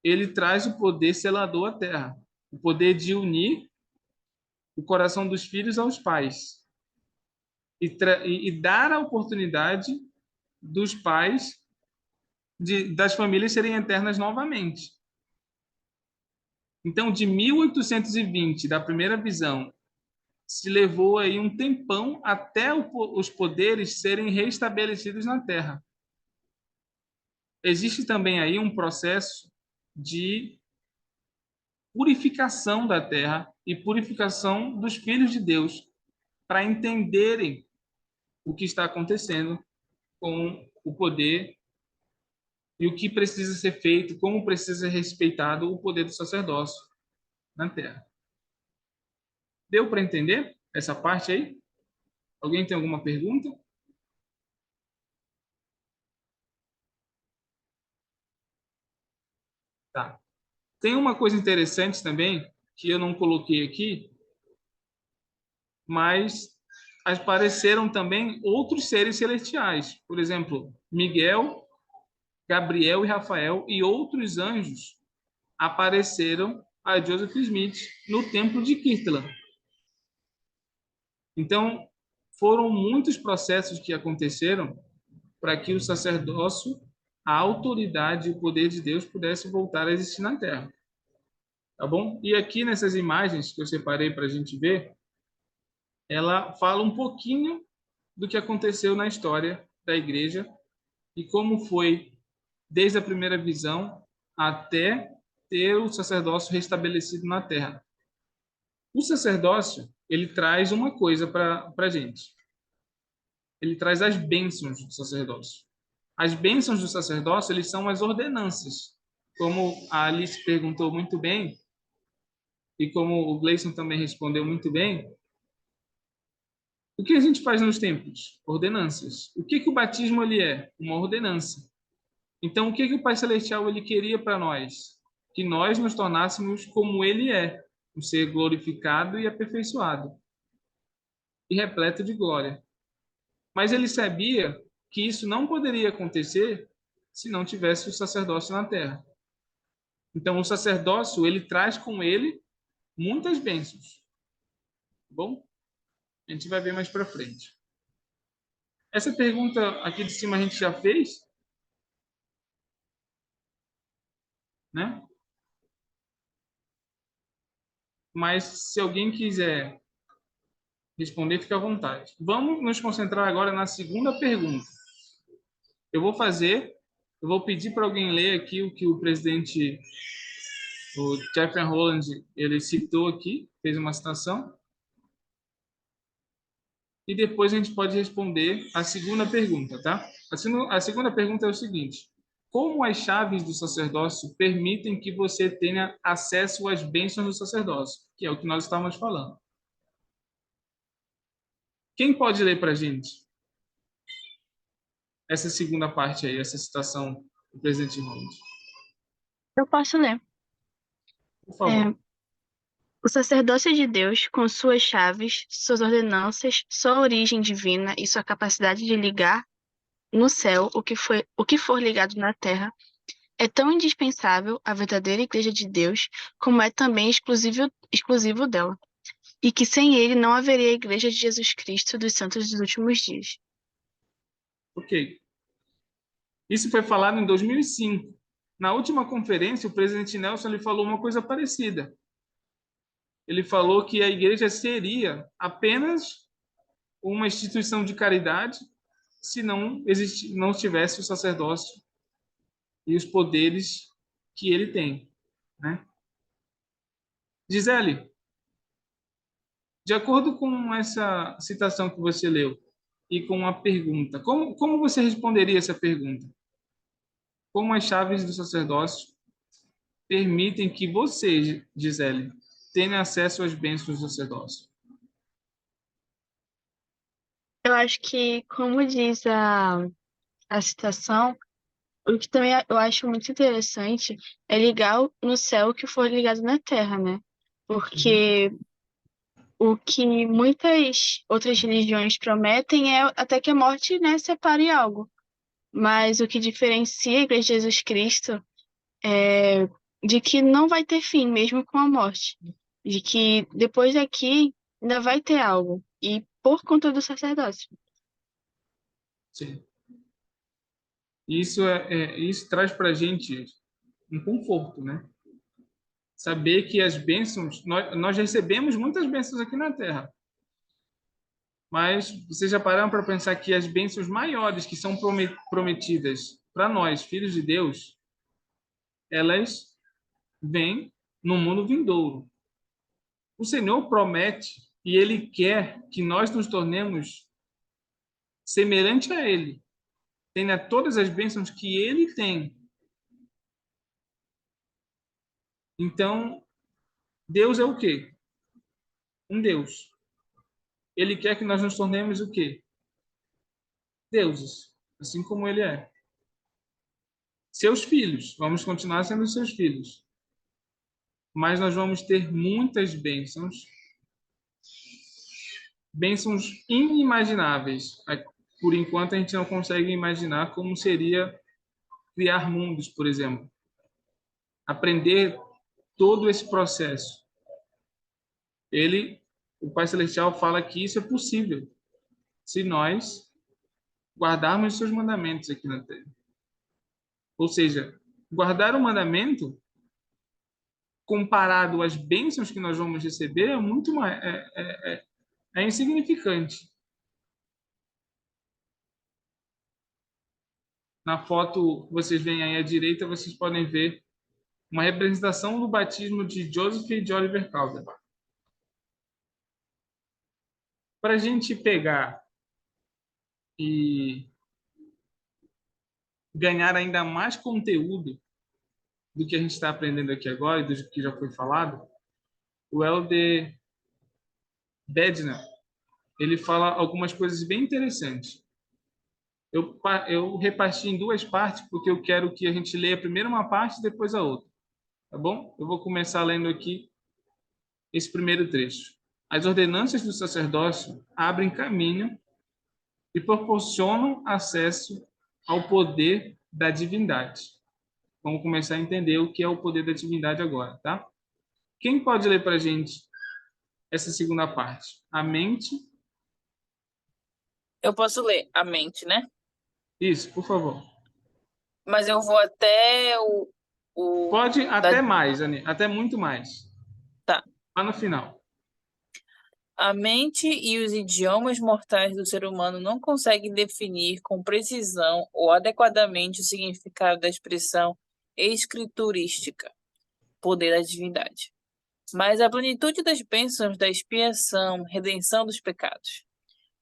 Ele traz o poder selador à Terra, o poder de unir o coração dos filhos aos pais e dar a oportunidade dos pais das famílias serem eternas novamente. Então, de 1820, da primeira visão, se levou aí um tempão até os poderes serem restabelecidos na Terra. Existe também aí um processo de purificação da terra e purificação dos filhos de Deus, para entenderem o que está acontecendo com o poder e o que precisa ser feito, como precisa ser respeitado o poder do sacerdócio na terra. Deu para entender essa parte aí? Alguém tem alguma pergunta? Tá. Tem uma coisa interessante também, que eu não coloquei aqui, mas apareceram também outros seres celestiais. Por exemplo, Miguel, Gabriel e Rafael e outros anjos apareceram a Joseph Smith no templo de Kirtland. Então, foram muitos processos que aconteceram para que o sacerdócio, a autoridade e o poder de Deus pudesse voltar a existir na Terra. Tá bom? E aqui nessas imagens que eu separei para a gente ver, ela fala um pouquinho do que aconteceu na história da igreja e como foi desde a primeira visão até ter o sacerdócio restabelecido na terra. O sacerdócio, ele traz uma coisa para a gente. Ele traz as bênçãos do sacerdócio. As bênçãos do sacerdócio, eles são as ordenanças. Como a Alice perguntou muito bem, e como o Gleison também respondeu muito bem, o que a gente faz nos templos? Ordenanças. O que o batismo ele é? Uma ordenança. Então, o que o Pai Celestial ele queria para nós? Que nós nos tornássemos como ele é, um ser glorificado e aperfeiçoado, e repleto de glória. Mas ele sabia que isso não poderia acontecer se não tivesse o sacerdócio na terra. Então, o sacerdócio, ele traz com ele muitas bênçãos. Bom? A gente vai ver mais para frente. Essa pergunta aqui de cima a gente já fez, né? Mas se alguém quiser responder, fica à vontade. Vamos nos concentrar agora na segunda pergunta. Eu vou pedir para alguém ler aqui o que o presidente, o Jeffrey Holland, ele citou aqui, fez uma citação. E depois a gente pode responder a segunda pergunta, tá? A segunda pergunta é o seguinte: como as chaves do sacerdócio permitem que você tenha acesso às bênçãos do sacerdócio? Que é o que nós estávamos falando. Quem pode ler para a gente essa segunda parte aí, essa citação do presidente Holland? Eu posso ler. Por favor. O sacerdócio de Deus, com suas chaves, suas ordenanças, sua origem divina e sua capacidade de ligar no céu o que for ligado na terra, é tão indispensável à verdadeira Igreja de Deus como é também exclusivo dela, e que sem ele não haveria a Igreja de Jesus Cristo dos Santos dos Últimos Dias. Ok. Isso foi falado em 2005. Na última conferência, o presidente Nelson ele falou uma coisa parecida. Ele falou que a igreja seria apenas uma instituição de caridade se não tivesse o sacerdócio e os poderes que ele tem, né? Gisele, de acordo com essa citação que você leu e com a pergunta, como você responderia essa pergunta? Como as chaves do sacerdócio permitem que você, Gisele, tenha acesso às bênçãos do sacerdócio? Eu acho que, como diz a citação, o que também eu acho muito interessante é ligar no céu o que for ligado na terra, né? Porque o que muitas outras religiões prometem é até que a morte, né, separe algo. Mas o que diferencia a Igreja de Jesus Cristo é de que não vai ter fim, mesmo com a morte. De que depois daqui ainda vai ter algo. E por conta do sacerdócio. Sim. Isso traz para a gente um conforto, né? Saber que as bênçãos, nós recebemos muitas bênçãos aqui na Terra, mas vocês já pararam para pensar que as bênçãos maiores que são prometidas para nós, filhos de Deus, elas vêm no mundo vindouro. O Senhor promete e Ele quer que nós nos tornemos semelhante a Ele, tenha todas as bênçãos que Ele tem. Então, Deus é o quê? Um Deus. Ele quer que nós nos tornemos o quê? Deuses, assim como Ele é. Seus filhos, vamos continuar sendo seus filhos. Mas nós vamos ter muitas bênçãos, bênçãos inimagináveis. Por enquanto, a gente não consegue imaginar como seria criar mundos, por exemplo. Aprender todo esse processo. O Pai Celestial fala que isso é possível se nós guardarmos os seus mandamentos aqui na Terra. Ou seja, guardar o mandamento comparado às bênçãos que nós vamos receber é muito mais é insignificante. Na foto que vocês veem aí à direita, vocês podem ver uma representação do batismo de Joseph e de Oliver Calder. Para a gente pegar e ganhar ainda mais conteúdo do que a gente está aprendendo aqui agora e do que já foi falado, o Elder Bednar, ele fala algumas coisas bem interessantes. Eu reparti em duas partes porque eu quero que a gente leia primeiro uma parte e depois a outra, tá bom? Eu vou começar lendo aqui esse primeiro trecho. As ordenanças do sacerdócio abrem caminho e proporcionam acesso ao poder da divindade. Vamos começar a entender o que é o poder da divindade agora, tá? Quem pode ler para a gente essa segunda parte? A mente. Eu posso ler a mente, né? Isso, por favor. Mas eu vou até Pode até mais, Ani, até muito mais. Tá. Lá no final. A mente e os idiomas mortais do ser humano não conseguem definir com precisão ou adequadamente o significado da expressão escriturística, poder da divindade. Mas a plenitude das bênçãos da expiação, redenção dos pecados,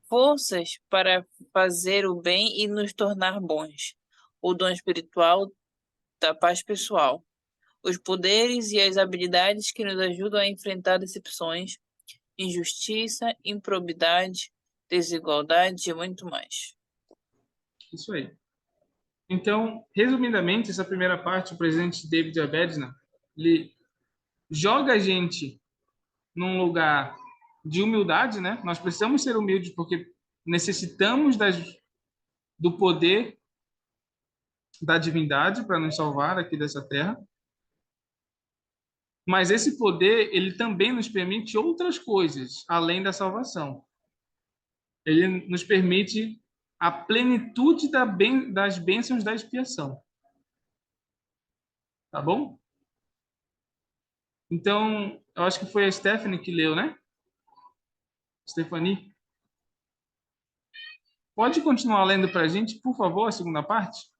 forças para fazer o bem e nos tornar bons, o dom espiritual da paz pessoal, os poderes e as habilidades que nos ajudam a enfrentar decepções, injustiça, improbidade, desigualdade e muito mais. Isso aí. Então, resumidamente, essa primeira parte, o presidente David Abedna, ele joga a gente num lugar de humildade, né? Nós precisamos ser humildes porque necessitamos do poder da divindade para nos salvar aqui dessa terra. Mas esse poder, ele também nos permite outras coisas, além da salvação. Ele nos permite a plenitude das bênçãos da expiação. Tá bom? Então, eu acho que foi a Stephanie que leu, né? Stephanie. Pode continuar lendo para a gente, por favor, a segunda parte?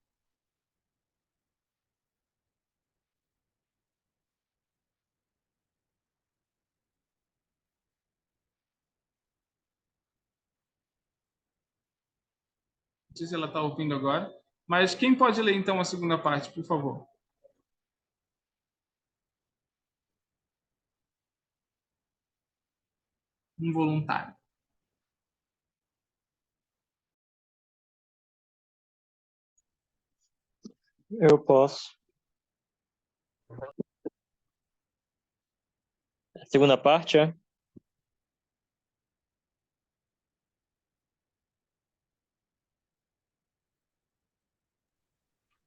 Não sei se ela está ouvindo agora. Mas quem pode ler, então, a segunda parte, por favor? Um voluntário. Eu posso. A segunda parte, é?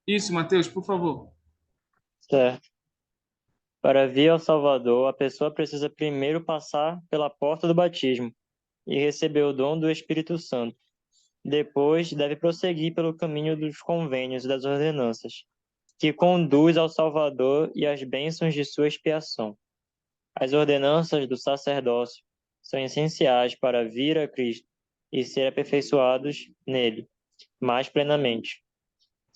Isso, Mateus, por favor. Certo. Para vir ao Salvador, a pessoa precisa primeiro passar pela porta do batismo e receber o dom do Espírito Santo. Depois, deve prosseguir pelo caminho dos convênios e das ordenanças, que conduz ao Salvador e às bênçãos de sua expiação. As ordenanças do sacerdócio são essenciais para vir a Cristo e ser aperfeiçoados nele, mais plenamente.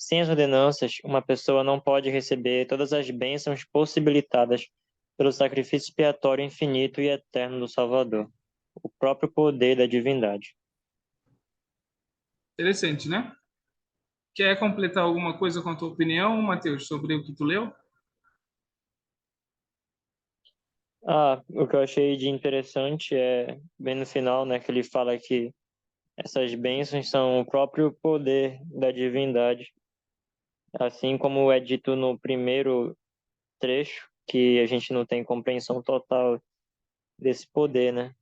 Sem as ordenanças, uma pessoa não pode receber todas as bênçãos possibilitadas pelo sacrifício expiatório infinito e eterno do Salvador, o próprio poder da divindade. Interessante, né? Quer completar alguma coisa com a tua opinião, Mateus, sobre o que tu leu? O que eu achei de interessante é, bem no final, né, que ele fala que essas bênçãos são o próprio poder da divindade, assim como é dito no primeiro trecho, que a gente não tem compreensão total desse poder, né?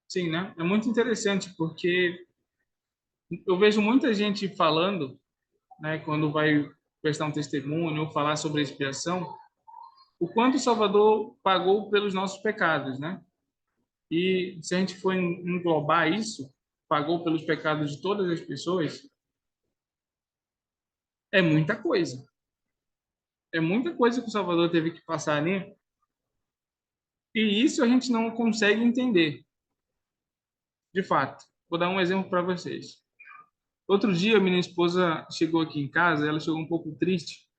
Sim, né? É muito interessante porque eu vejo muita gente falando, né, quando vai prestar um testemunho ou falar sobre a expiação, o quanto o Salvador pagou pelos nossos pecados, né? E se a gente for englobar isso, pagou pelos pecados de todas as pessoas, é muita coisa. É muita coisa que o Salvador teve que passar ali, e isso a gente não consegue entender, de fato. Vou dar um exemplo para vocês. Outro dia, minha esposa chegou aqui em casa, ela chegou um pouco triste,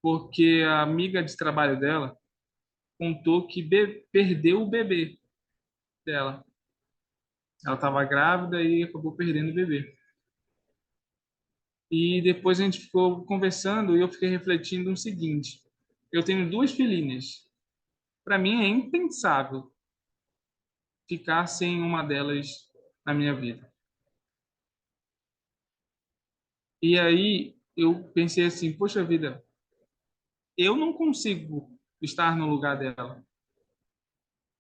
porque a amiga de trabalho dela contou que perdeu o bebê dela. Ela estava grávida e acabou perdendo o bebê. E depois a gente ficou conversando e eu fiquei refletindo o seguinte: eu tenho duas filhinhas. Para mim é impensável ficar sem uma delas na minha vida. E aí eu pensei assim, poxa vida, eu não consigo estar no lugar dela.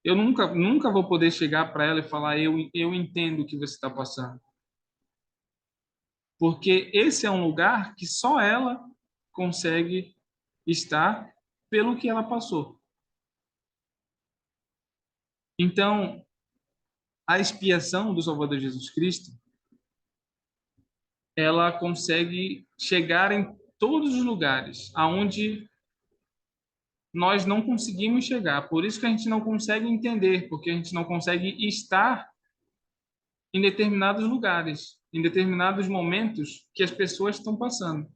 Eu nunca vou poder chegar para ela e falar, eu entendo o que você está passando. Porque esse é um lugar que só ela consegue estar pelo que ela passou. Então, a expiação do Salvador Jesus Cristo, ela consegue chegar em todos os lugares aonde nós não conseguimos chegar. Por isso que a gente não consegue entender, porque a gente não consegue estar em determinados lugares, em determinados momentos que as pessoas estão passando.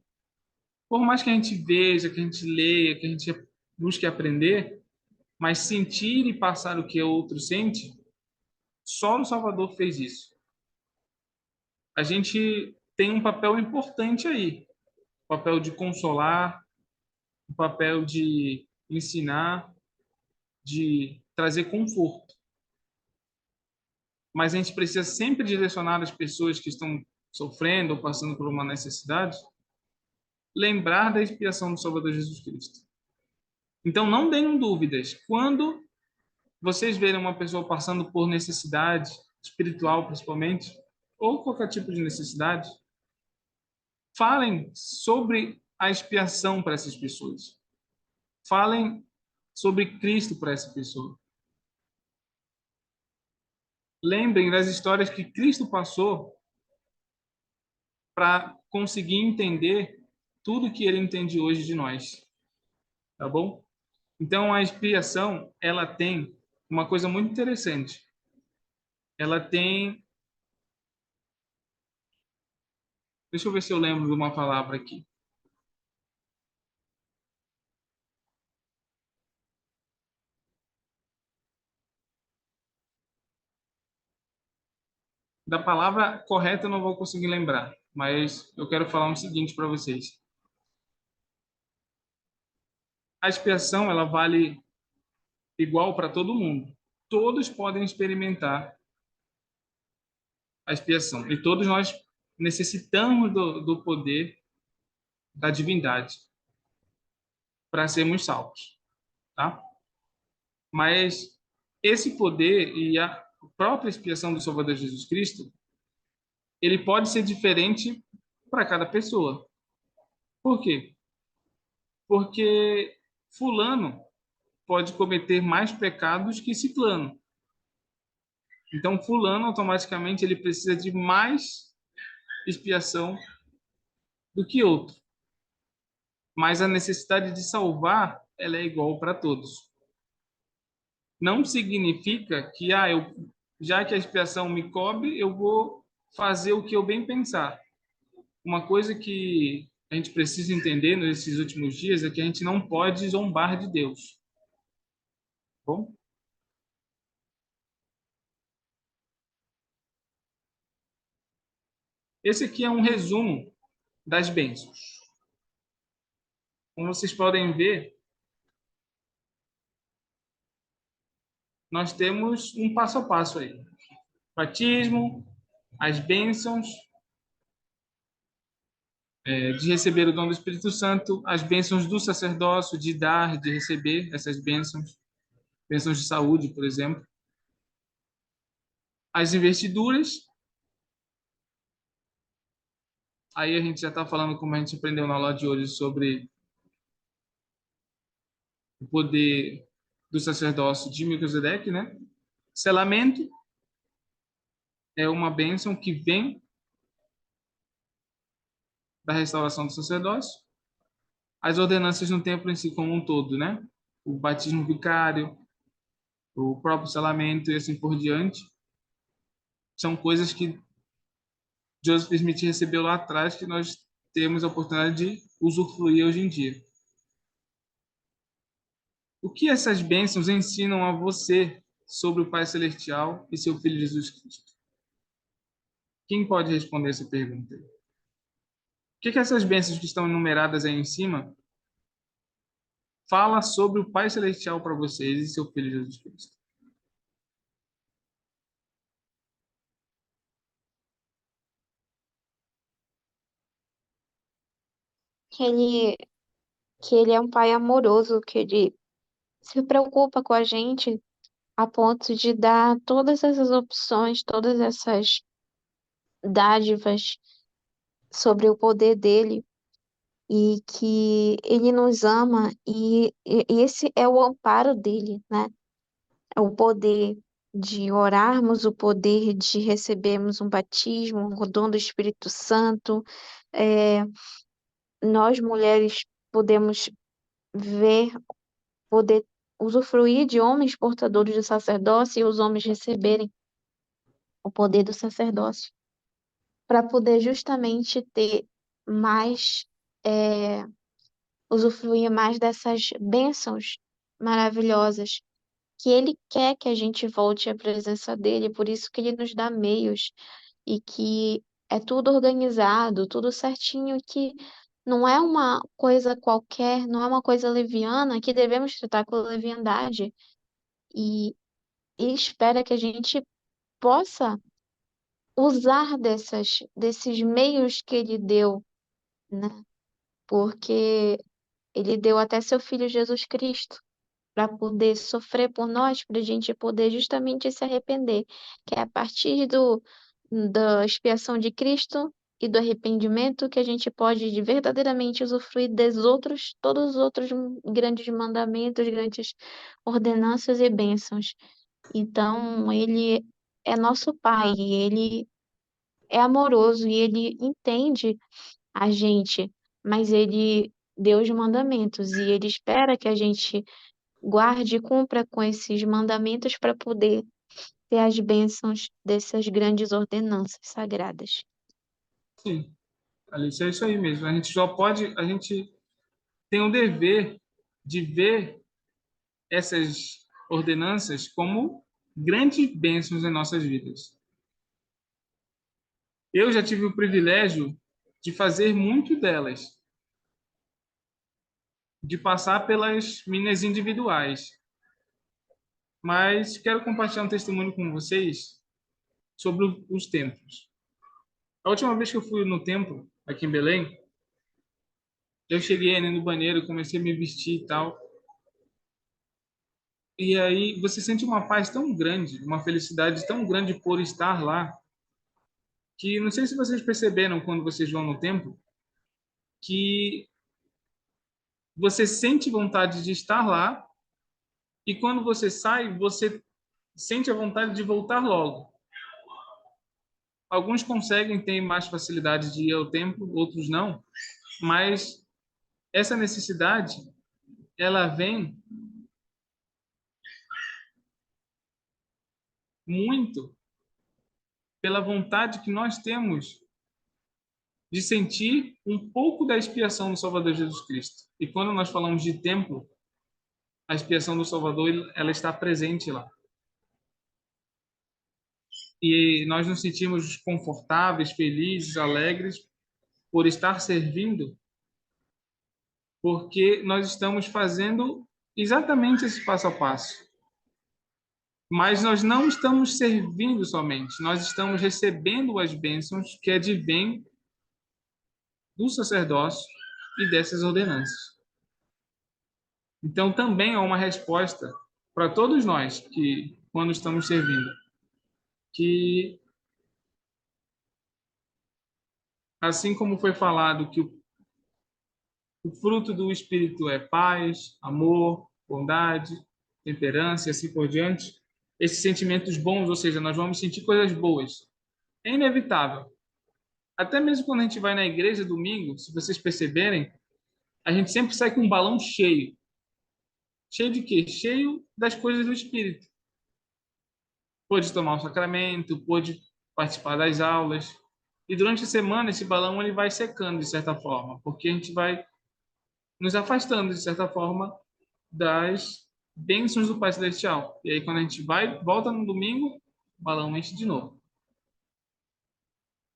Por mais que a gente veja, que a gente leia, que a gente busque aprender, mas sentir e passar o que o outro sente, só o Salvador fez isso. A gente tem um papel importante aí, o papel de consolar, o papel de ensinar, de trazer conforto. Mas a gente precisa sempre direcionar as pessoas que estão sofrendo ou passando por uma necessidade, lembrar da expiação do Salvador Jesus Cristo. Então, não tenham dúvidas. Quando vocês verem uma pessoa passando por necessidade, espiritual principalmente, ou qualquer tipo de necessidade, falem sobre a expiação para essas pessoas. Falem sobre Cristo para essa pessoa. Lembrem das histórias que Cristo passou para conseguir entender tudo que ele entende hoje de nós. Tá bom? Então, a expiação, ela tem uma coisa muito interessante. Ela tem... Deixa eu ver se eu lembro de uma palavra aqui. Da palavra correta eu não vou conseguir lembrar, mas eu quero falar o seguinte para vocês. A expiação, ela vale igual para todo mundo. Todos podem experimentar a expiação. E todos nós necessitamos do poder da divindade para sermos salvos, tá? Mas esse poder e a própria expiação do Salvador Jesus Cristo, ele pode ser diferente para cada pessoa. Por quê? Porque fulano pode cometer mais pecados que ciclano. Então, fulano, automaticamente, ele precisa de mais expiação do que outro. Mas a necessidade de salvar, ela é igual para todos. Não significa que, já que a expiação me cobre, eu vou fazer o que eu bem pensar. Uma coisa que a gente precisa entender nesses últimos dias é que a gente não pode zombar de Deus. Tá bom? Esse aqui é um resumo das bênçãos. Como vocês podem ver, nós temos um passo a passo aí. Batismo, as bênçãos, de receber o dom do Espírito Santo, as bênçãos do sacerdócio, de dar, de receber essas bênçãos, bênçãos de saúde, por exemplo. As investiduras, aí a gente já está falando, como a gente aprendeu na aula de hoje, sobre o poder do sacerdócio de Melquisedeque, né? Selamento é uma bênção que vem da restauração do sacerdócio. As ordenanças no templo em si como um todo, né? O batismo vicário, o próprio selamento e assim por diante, são coisas que Joseph Smith recebeu lá atrás que nós temos a oportunidade de usufruir hoje em dia. O que essas bênçãos ensinam a você sobre o Pai Celestial e seu Filho Jesus Cristo? Quem pode responder essa pergunta? O que essas bênçãos que estão enumeradas aí em cima fala sobre o Pai Celestial para vocês e seu Filho Jesus Cristo? Que ele, que ele é um pai amoroso, que ele se preocupa com a gente a ponto de dar todas essas opções, todas essas dádivas sobre o poder dele e que ele nos ama e esse é o amparo dele, né? É o poder de orarmos, o poder de recebermos um batismo, o dom do Espírito Santo. É, nós mulheres podemos ver, poder usufruir de homens portadores do sacerdócio e os homens receberem o poder do sacerdócio, para poder justamente ter mais, é, usufruir mais dessas bênçãos maravilhosas, que Ele quer que a gente volte à presença dele, por isso que Ele nos dá meios e que é tudo organizado, tudo certinho, que não é uma coisa qualquer, não é uma coisa leviana, que devemos tratar com leviandade e, e espera que a gente possa usar desses meios que Ele deu, né? Porque Ele deu até seu Filho Jesus Cristo para poder sofrer por nós, para a gente poder justamente se arrepender, que é a partir da expiação de Cristo e do arrependimento que a gente pode verdadeiramente usufruir todos os outros grandes mandamentos, grandes ordenanças e bênçãos. Então, ele é nosso Pai, e ele é amoroso e ele entende a gente, mas ele deu os mandamentos e ele espera que a gente guarde e cumpra com esses mandamentos para poder ter as bênçãos dessas grandes ordenanças sagradas. Sim, Alice, é isso aí mesmo. A gente tem o dever de ver essas ordenanças como grandes bênçãos em nossas vidas. Eu já tive o privilégio de fazer muito delas, de passar pelas minhas individuais. Mas quero compartilhar um testemunho com vocês sobre os templos. A última vez que eu fui no templo, aqui em Belém, eu cheguei ali no banheiro, comecei a me vestir e tal. E aí você sente uma paz tão grande, uma felicidade tão grande por estar lá, que não sei se vocês perceberam quando vocês vão no templo, que você sente vontade de estar lá e quando você sai, você sente a vontade de voltar logo. Alguns conseguem ter mais facilidade de ir ao templo, outros não, mas essa necessidade, ela vem muito pela vontade que nós temos de sentir um pouco da expiação do Salvador Jesus Cristo. E quando nós falamos de templo, a expiação do Salvador, ela está presente lá. E nós nos sentimos confortáveis, felizes, alegres por estar servindo, porque nós estamos fazendo exatamente esse passo a passo. Mas nós não estamos servindo somente, nós estamos recebendo as bênçãos que advêm do sacerdócio e dessas ordenanças. Então, também é uma resposta para todos nós que, quando estamos servindo, que, assim como foi falado que o fruto do Espírito é paz, amor, bondade, temperança e assim por diante, esses sentimentos bons, ou seja, nós vamos sentir coisas boas. É inevitável. Até mesmo quando a gente vai na igreja domingo, se vocês perceberem, a gente sempre sai com um balão cheio. Cheio de quê? Cheio das coisas do Espírito. Pôde tomar o sacramento, pôde participar das aulas. E durante a semana, esse balão ele vai secando, de certa forma, porque a gente vai nos afastando, de certa forma, das bênçãos do Pai Celestial. E aí, quando a gente volta no domingo, o balão enche de novo.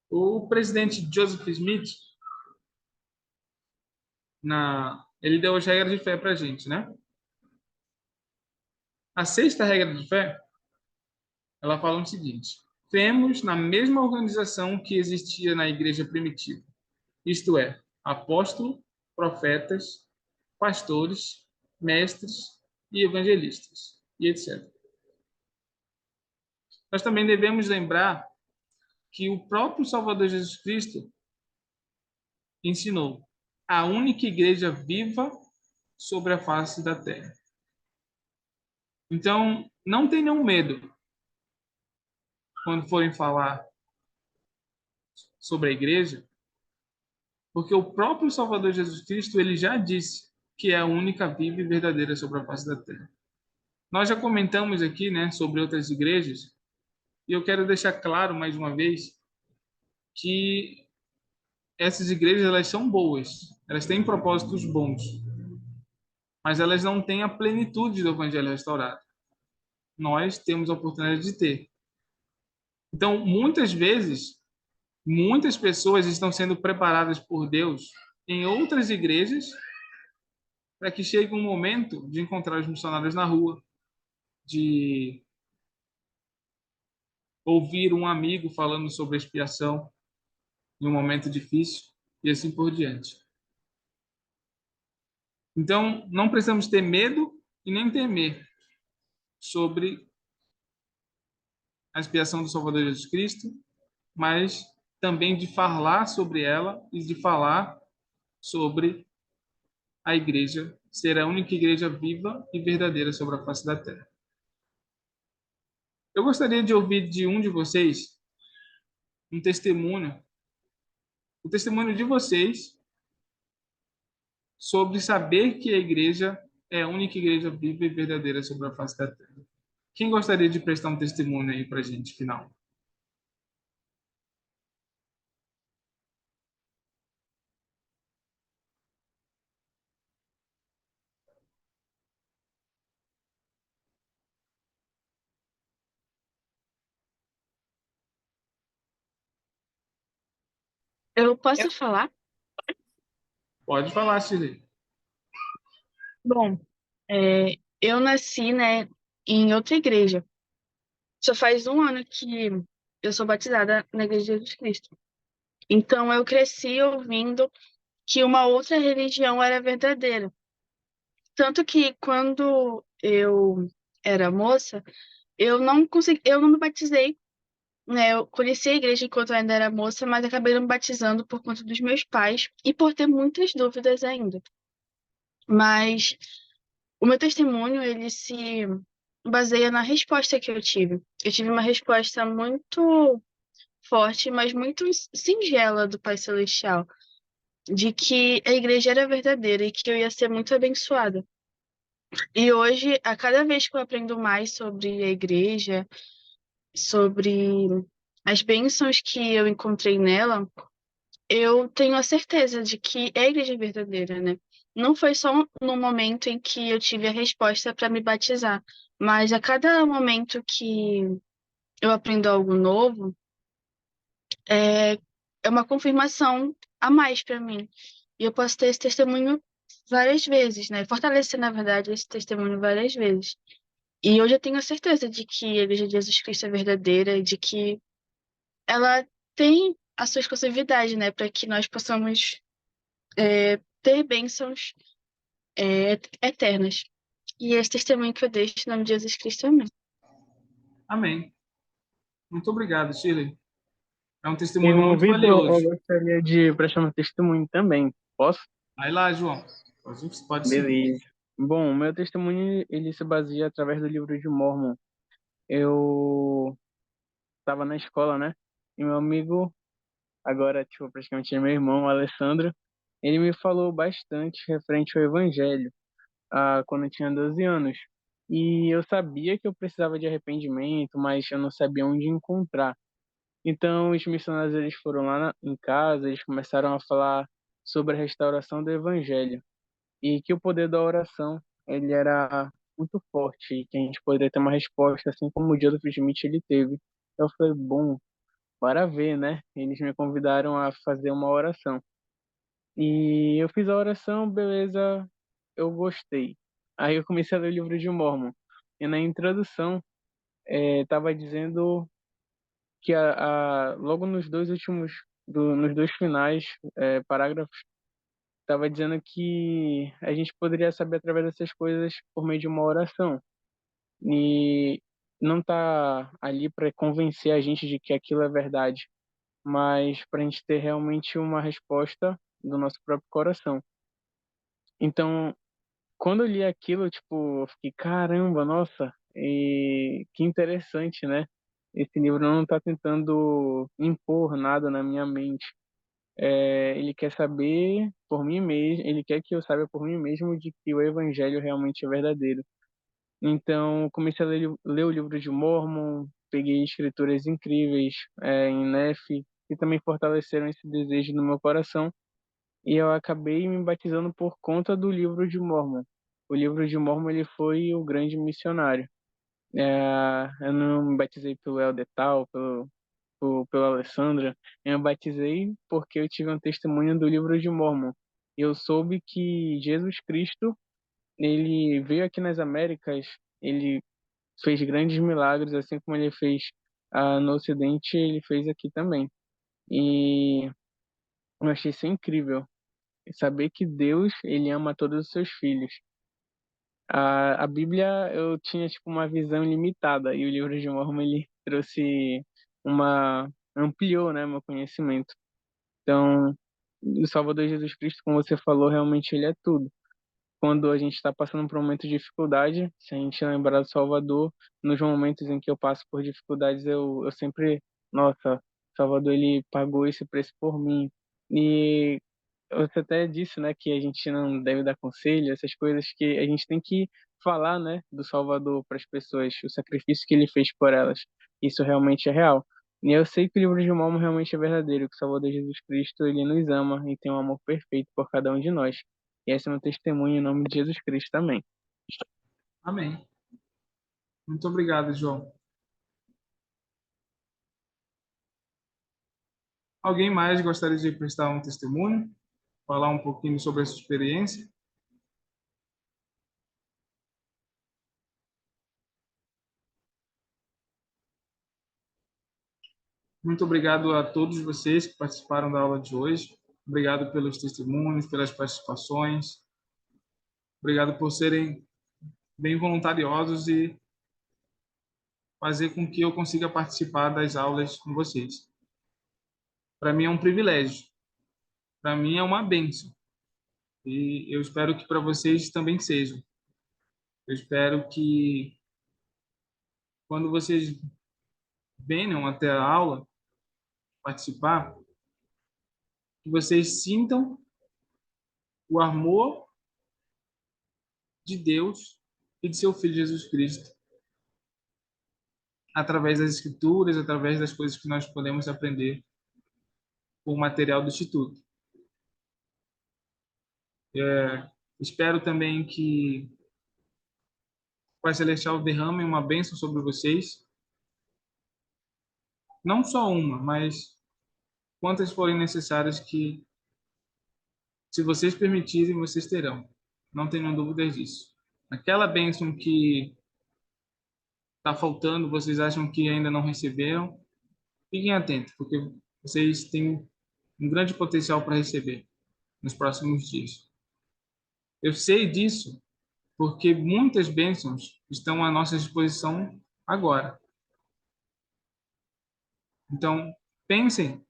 O presidente Joseph Smith, ele deu as regras de fé para a gente, né? A sexta regra de fé, ela fala o seguinte: cremos na mesma organização que existia na igreja primitiva, isto é, apóstolo, profetas, pastores, mestres e evangelistas, e etc. Nós também devemos lembrar que o próprio Salvador Jesus Cristo ensinou a única igreja viva sobre a face da terra. Então, não tenham medo quando forem falar sobre a igreja, porque o próprio Salvador Jesus Cristo, ele já disse que é a única viva e verdadeira sobre a face da terra. Nós já comentamos aqui, né, sobre outras igrejas, e eu quero deixar claro mais uma vez que essas igrejas elas são boas, elas têm propósitos bons, mas elas não têm a plenitude do evangelho restaurado. Nós temos a oportunidade de ter. Então, muitas vezes, muitas pessoas estão sendo preparadas por Deus em outras igrejas para que chegue um momento de encontrar os missionários na rua, de ouvir um amigo falando sobre expiação em um momento difícil e assim por diante. Então, não precisamos ter medo e nem temer sobre a expiação do Salvador Jesus Cristo, mas também de falar sobre ela e de falar sobre a igreja ser a única igreja viva e verdadeira sobre a face da terra. Eu gostaria de ouvir de um de vocês um testemunho, o testemunho de vocês sobre saber que a igreja é a única igreja viva e verdadeira sobre a face da terra. Quem gostaria de prestar um testemunho aí para a gente, final? Eu posso falar? Pode falar, Shirley. Bom, eu nasci, né, em outra igreja. Só faz um ano que eu sou batizada na Igreja de Jesus Cristo. Então, eu cresci ouvindo que uma outra religião era verdadeira. Tanto que quando eu era moça, eu não me batizei, né? Eu conheci a igreja enquanto eu ainda era moça, mas acabei não me batizando por conta dos meus pais e por ter muitas dúvidas ainda. Mas o meu testemunho, ele se baseia na resposta que eu tive. Eu tive uma resposta muito forte, mas muito singela do Pai Celestial, de que a igreja era verdadeira e que eu ia ser muito abençoada. E hoje, a cada vez que eu aprendo mais sobre a igreja, sobre as bênçãos que eu encontrei nela, eu tenho a certeza de que é a igreja verdadeira, né? Não foi só no momento em que eu tive a resposta para me batizar, mas a cada momento que eu aprendo algo novo, é, é uma confirmação a mais para mim. E eu posso ter esse testemunho várias vezes, né? Fortalecer, na verdade, esse testemunho várias vezes. E hoje eu tenho a certeza de que a Igreja de Jesus Cristo é verdadeira e de que ela tem a sua exclusividade, né? Para que nós possamos ter bênçãos eternas. E esse testemunho que eu deixo em nome de Jesus Cristo, amém. Amém. Muito obrigado, Shirley. É um testemunho muito Vitor, eu valioso. gostaria de prestar um testemunho também. Posso? Vai lá, João. Pode sim. Beleza. Bom, meu testemunho ele se baseia através do livro de Mórmon. Eu estava na escola, né? E meu amigo, agora tipo praticamente é meu irmão, o Alessandro, ele me falou bastante referente ao Evangelho, quando eu tinha 12 anos. E eu sabia que eu precisava de arrependimento, mas eu não sabia onde encontrar. Então, os missionários eles foram lá em casa, eles começaram a falar sobre a restauração do Evangelho e que o poder da oração ele era muito forte e que a gente poderia ter uma resposta, assim como o Joseph Smith ele teve. Eu falei, bom, para ver, né? Eles me convidaram a fazer uma oração e eu fiz a oração, beleza, eu gostei. Aí eu comecei a ler o livro de Mórmon e na introdução estava dizendo que logo nos dois últimos, nos dois finais, parágrafos, estava dizendo que a gente poderia saber através dessas coisas por meio de uma oração. E não tá ali para convencer a gente de que aquilo é verdade, mas para a gente ter realmente uma resposta do nosso próprio coração. Então, quando eu li aquilo, tipo, eu fiquei, caramba, nossa, e que interessante, né? Esse livro não está tentando impor nada na minha mente. Ele quer saber por mim mesmo, ele quer que eu saiba por mim mesmo de que o evangelho realmente é verdadeiro. Então, comecei a ler o livro de Mormon, peguei escrituras incríveis em Nefe, que também fortaleceram esse desejo no meu coração, e eu acabei me batizando por conta do livro de Mormon. O livro de Mormon ele foi o grande missionário. Eu não me batizei pelo Elder Tal, pela Alessandra, eu me batizei porque eu tive um testemunho do livro de Mormon. Eu soube que Jesus Cristo, ele veio aqui nas Américas, ele fez grandes milagres, assim como ele fez no Ocidente, ele fez aqui também. E eu achei isso incrível, saber que Deus, ele ama todos os seus filhos. A Bíblia, eu tinha tipo uma visão limitada, e o livro de Mormon, ele trouxe ampliou, né, meu conhecimento. Então, o Salvador Jesus Cristo, como você falou, realmente ele é tudo. Quando a gente está passando por um momento de dificuldade, se a gente lembrar do Salvador, nos momentos em que eu passo por dificuldades, eu sempre, nossa, Salvador, ele pagou esse preço por mim. E você até disse, né, que a gente não deve dar conselho, essas coisas que a gente tem que falar, né, do Salvador para as pessoas, o sacrifício que ele fez por elas. Isso realmente é real. E eu sei que o livro de Mormon realmente é verdadeiro, que o Salvador Jesus Cristo, ele nos ama e tem um amor perfeito por cada um de nós. E esse é meu testemunho em nome de Jesus Cristo também. Amém. Muito obrigado, João. Alguém mais gostaria de prestar um testemunho? Falar um pouquinho sobre a sua experiência? Muito obrigado a todos vocês que participaram da aula de hoje. Obrigado pelos testemunhos, pelas participações. Obrigado por serem bem voluntariosos e fazer com que eu consiga participar das aulas com vocês. Para mim é um privilégio. Para mim é uma bênção. E eu espero que para vocês também sejam. Eu espero que quando vocês venham até a aula participar, que vocês sintam o amor de Deus e de seu Filho Jesus Cristo através das Escrituras, através das coisas que nós podemos aprender o material do Instituto. Espero também que o Pai Celestial derrame uma bênção sobre vocês. Não só uma, mas quantas forem necessárias que, se vocês permitirem, vocês terão. Não tenham dúvidas disso. Aquela bênção que está faltando, vocês acham que ainda não receberam, fiquem atentos, porque vocês têm um grande potencial para receber nos próximos dias. Eu sei disso porque muitas bênçãos estão à nossa disposição agora. Então, pensem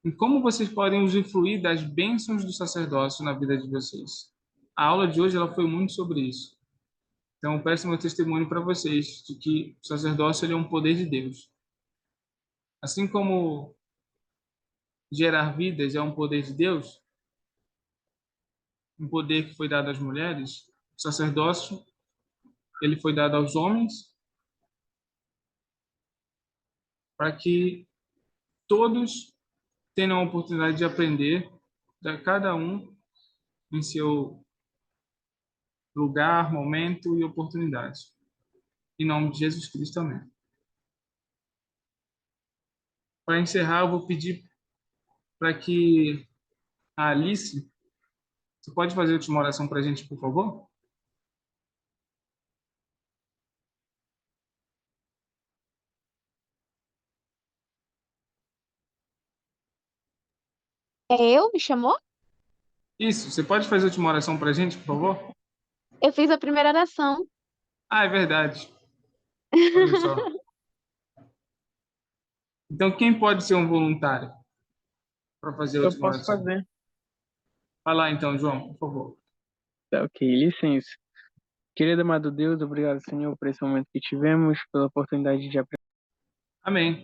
em como vocês podem usufruir das bênçãos do sacerdócio na vida de vocês. A aula de hoje ela foi muito sobre isso. Então, eu peço meu testemunho para vocês de que o sacerdócio ele é um poder de Deus. Assim como gerar vidas é um poder de Deus, um poder que foi dado às mulheres, o sacerdócio ele foi dado aos homens para que todos tenham a oportunidade de aprender, cada um em seu lugar, momento e oportunidade. Em nome de Jesus Cristo, amém. Para encerrar, eu vou pedir para que a Alice, você pode fazer a última oração para a gente, por favor? Me chamou? Isso, você pode fazer a última oração para a gente, por favor? Eu fiz a primeira oração. Ah, é verdade. Olha só. Então, quem pode ser um voluntário para fazer a Eu última posso oração? fazer. Vai lá, então, João, por favor. Tá, ok, licença. Querido amado Deus, obrigado, Senhor, por esse momento que tivemos, pela oportunidade de aprender. Amém.